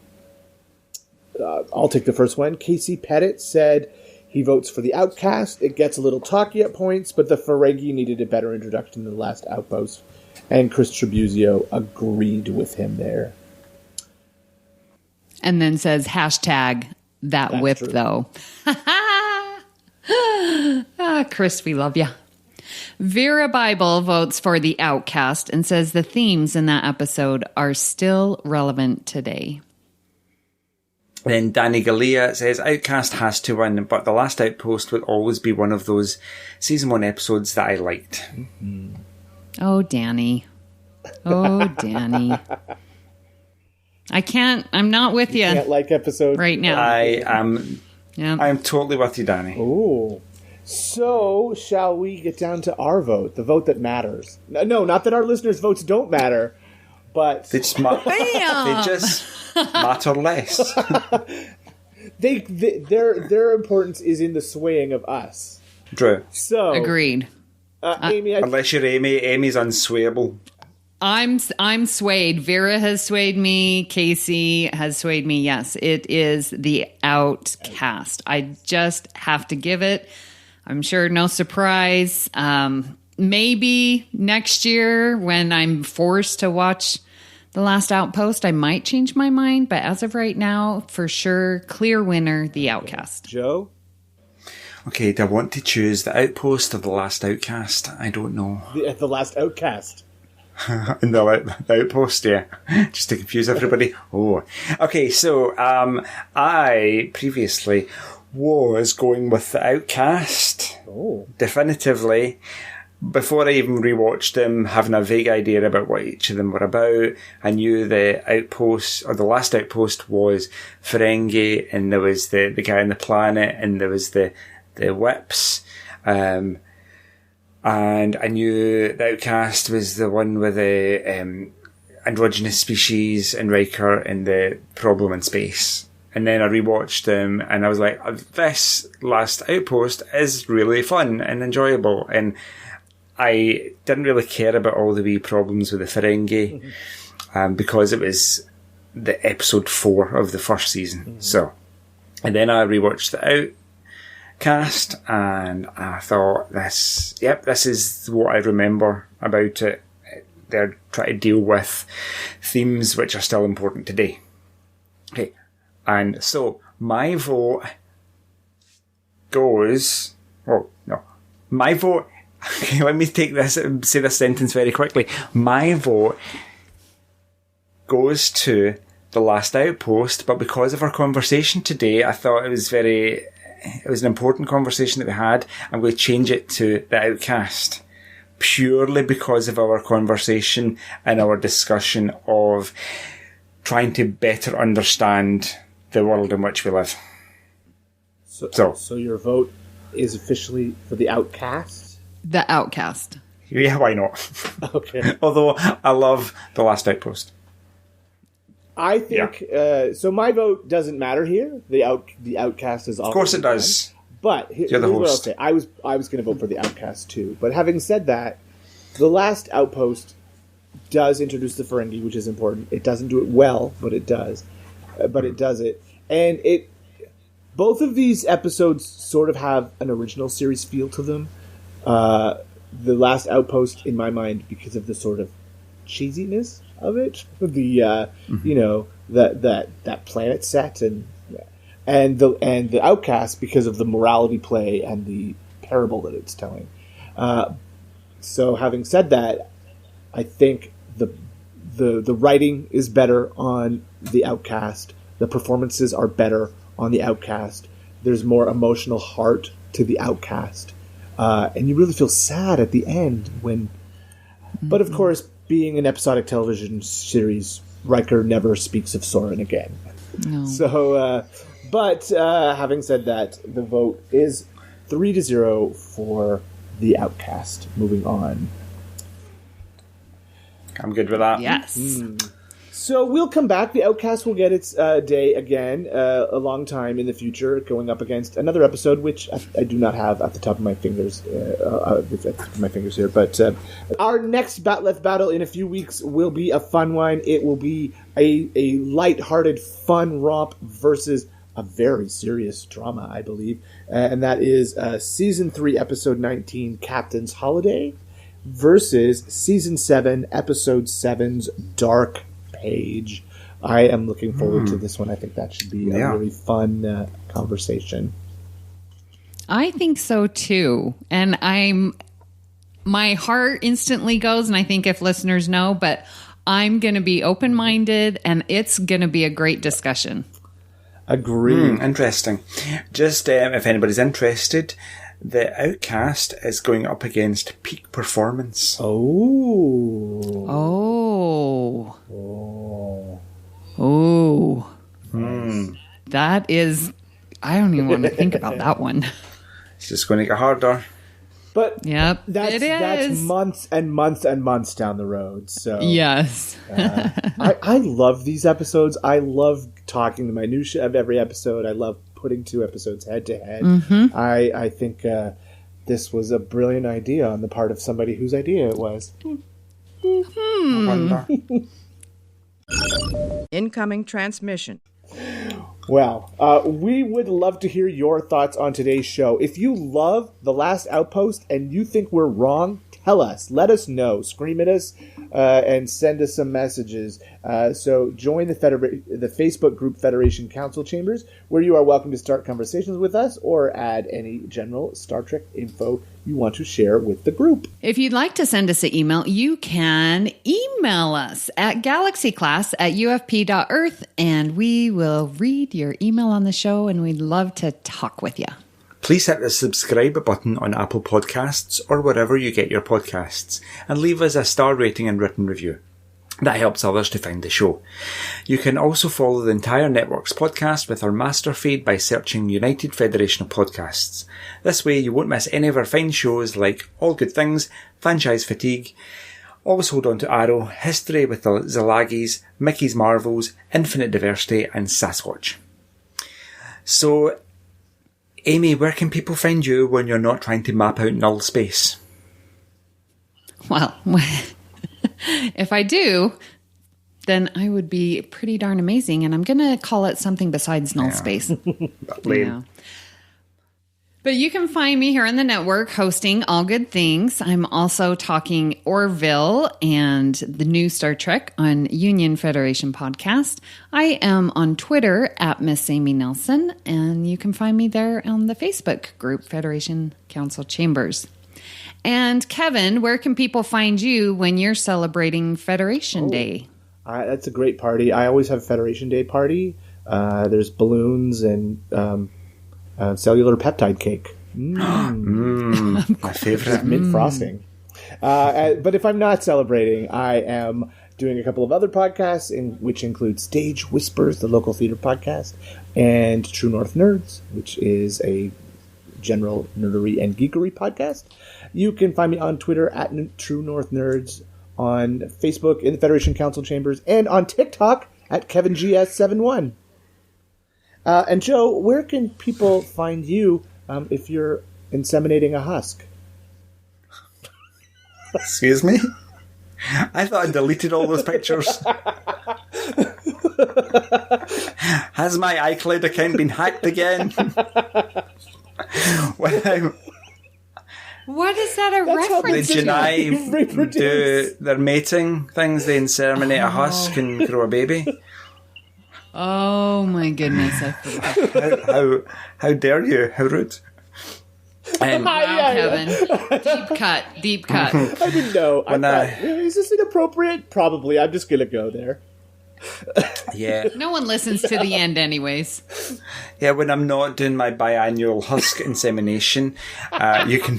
take the first one. Casey Pettitt said He votes for the Outcast. It gets a little talky at points, but the Ferengi needed a better introduction than the last Outpost. And Chris Tribuzio agreed with him there. And then says, hashtag that That's whip, true. though. Chris, we love you. Vera Bible votes for the Outcast and says the themes in that episode are still relevant today. Then Danny Galea says, Outcast has to win, but The Last Outpost will always be one of those season 1 episodes that I liked. Mm-hmm. Oh, Danny. Oh, Danny. I'm not with you Can't like episode right now. I'm totally with you, Danny. Ooh. So, shall we get down to our vote, the vote that matters? No, not that our listeners' votes don't matter, but They just, they just matter less. their importance is in the swaying of us. Drew. So, Agreed. Amy, Unless you're Amy, Amy's unswayable. I'm swayed. Vera has swayed me. Casey has swayed me. Yes, it is the Outcast. I just have to give it. I'm sure no surprise. Maybe next year when I'm forced to watch The Last Outpost, I might change my mind. But as of right now, for sure, clear winner, the Outcast. Joe? Okay, do I want to choose The Outpost or The Last Outcast? I don't know. The Last Outcast. In the Outpost, yeah. Just to confuse everybody. Oh. Okay, so I previously was going with The Outcast. Oh. Definitively. Before I even rewatched them, having a vague idea about what each of them were about, I knew the Outpost, or The Last Outpost, was Ferengi, and there was the guy on the planet, and there was the whips. And I knew the Outcast was the one with the androgynous species and Riker and the problem in space. And then I rewatched them and I was like, this Last Outpost is really fun and enjoyable. And I didn't really care about all the wee problems with the Ferengi because it was the episode 4 of the first season. So, and then I rewatched the Outcast, and I thought, this is what I remember about it. They're trying to deal with themes which are still important today. Okay, and so my vote goes. Oh no, my vote. Okay, let me take this and say this sentence very quickly. My vote goes to The Last Outpost, but because of our conversation today, I thought it was an important conversation that we had. I'm going to change it to The Outcast, purely because of our conversation and our discussion of trying to better understand the world in which we live. So your vote is officially for The Outcast? The Outcast. Yeah, why not? Okay. Although I love The Last Outpost. I think so. My vote doesn't matter here. The Outcast is. Of course, it does. But here's what I'll say: I was going to vote for the Outcast too. But having said that, The Last Outpost does introduce the Ferengi, which is important. It doesn't do it well, but it does. But it does it, and it. Both of these episodes sort of have an original series feel to them. The Last Outpost, in my mind, because of the sort of cheesiness of it, the that planet set, and the Outcast because of the morality play and the parable that it's telling. So, having said that, I think the writing is better on the Outcast. The performances are better on the Outcast. There's more emotional heart to the Outcast. And you really feel sad at the end when... But of course, being an episodic television series, Riker never speaks of Soren again. No. So, having said that, the vote is 3-0 for the Outcast. Moving on. I'm good with that. Yes. So we'll come back. The Outcast will get its day again a long time in the future, going up against another episode, which I do not have at the top of my fingers. Here, but our next Bat-Left battle in a few weeks will be a fun one. It will be a light-hearted, fun romp versus a very serious drama, I believe. And that is Season 3, Episode 19, Captain's Holiday, versus Season 7, Episode 7's Dark Page. I am looking forward to this one. I think that should be a really fun conversation. I think so too. And my heart instantly goes, and I think if listeners know, but I'm going to be open-minded, and it's going to be a great discussion. Agreed. Interesting. Just if anybody's interested, the Outcast is going up against Peak Performance. That is, I don't even want to think about that one. It's just going to get harder. But that's months and months and months down the road. So yes. I love these episodes. I love talking the minutia of every episode. I love putting two episodes head to head. Mm-hmm. I think this was a brilliant idea on the part of somebody whose idea it was. Incoming transmission. Well, we would love to hear your thoughts on today's show. If you love The Last Outpost and you think we're wrong, tell us. Let us know. Scream at us and send us some messages. So join the Facebook group Federation Council Chambers, where you are welcome to start conversations with us or add any general Star Trek info you want to share with the group. If you'd like to send us an email, you can email us at galaxyclass@ufp.earth, and we will read your email on the show, and we'd love to talk with you. Please hit the subscribe button on Apple Podcasts or wherever you get your podcasts, and leave us a star rating and written review. That helps others to find the show. You can also follow the entire network's podcast with our master feed by searching United Federation of Podcasts. This way you won't miss any of our fine shows like All Good Things, Franchise Fatigue, Always Hold On to Arrow, History with the Szilagys, Mickey's Marvels, Infinite Diversity, and Sasquatch. So, Amy, where can people find you when you're not trying to map out null space? Well, if I do, then I would be pretty darn amazing, and I'm going to call it something besides null space. Lame. But you can find me here on the network hosting All Good Things. I'm also talking Orville and the new Star Trek on Union Federation Podcast. I am on Twitter at Miss Amy Nelson, and you can find me there on the Facebook group Federation Council Chambers. And Kevin, where can people find you when you're celebrating Federation Day? That's a great party. I always have a Federation Day party. There's balloons and cellular peptide cake. My favorite. Mint frosting. But if I'm not celebrating, I am doing a couple of other podcasts, which include Stage Whispers, the local theater podcast, and True North Nerds, which is a general nerdery and geekery podcast. You can find me on Twitter at True North Nerds, on Facebook in the Federation Council Chambers, and on TikTok at KevinGS71. And Joe, where can people find you if you're inseminating a husk? Excuse me? I thought I deleted all those pictures. Has my iCloud account been hacked again? What is that a reference The to? Genai do their mating things. They inseminate a husk and grow a baby. Oh my goodness! I forgot. How dare you? How rude! Wow, Kevin, deep cut. I didn't know. Is this inappropriate? Probably. I'm just gonna go there. Yeah. No one listens to the end, anyways. Yeah, when I'm not doing my biannual husk insemination, you can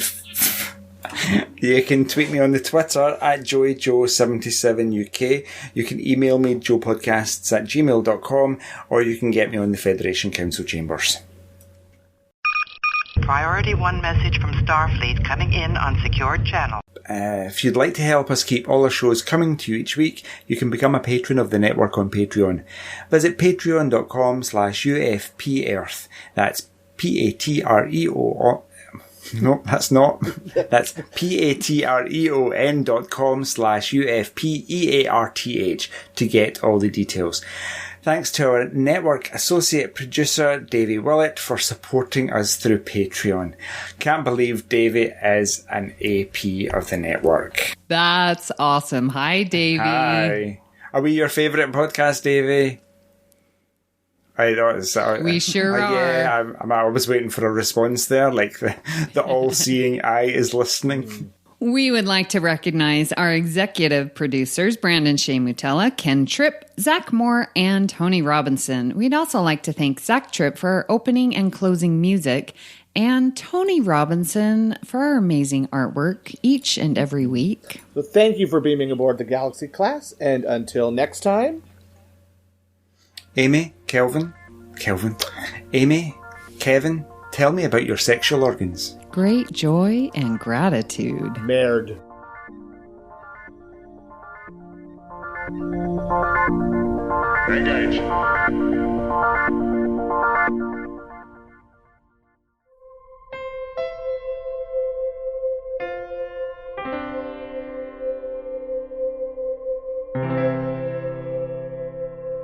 tweet me on the Twitter at JoeyJoe77UK. You can email me joepodcasts@gmail.com, or you can get me on the Federation Council Chambers. Priority 1 message from Starfleet coming in on secured channel. If you'd like to help us keep all our shows coming to you each week, you can become a patron of the network on Patreon. Visit patreon.com/UFPearth. That's Patreo. No, that's not. That's patreon.com/UFPEARTH to get all the details. Thanks to our network associate producer, Davey Willett, for supporting us through Patreon. Can't believe Davey is an AP of the network. That's awesome. Hi, Davey. Hi. Are we your favourite podcast, Davey? We sure are. Yeah, I'm always waiting for a response there, like the all-seeing eye is listening. We would like to recognize our executive producers, Brandon Shea-Mutella, Ken Tripp, Zach Moore, and Tony Robinson. We'd also like to thank Zach Tripp for our opening and closing music, and Tony Robinson for our amazing artwork each and every week. So thank you for beaming aboard the Galaxy class, and until next time... Amy, Kevin, tell me about your sexual organs. Great joy and gratitude. Merde. Engage.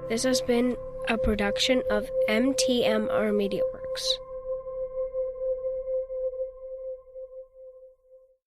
This has been a production of MTMR Media Works.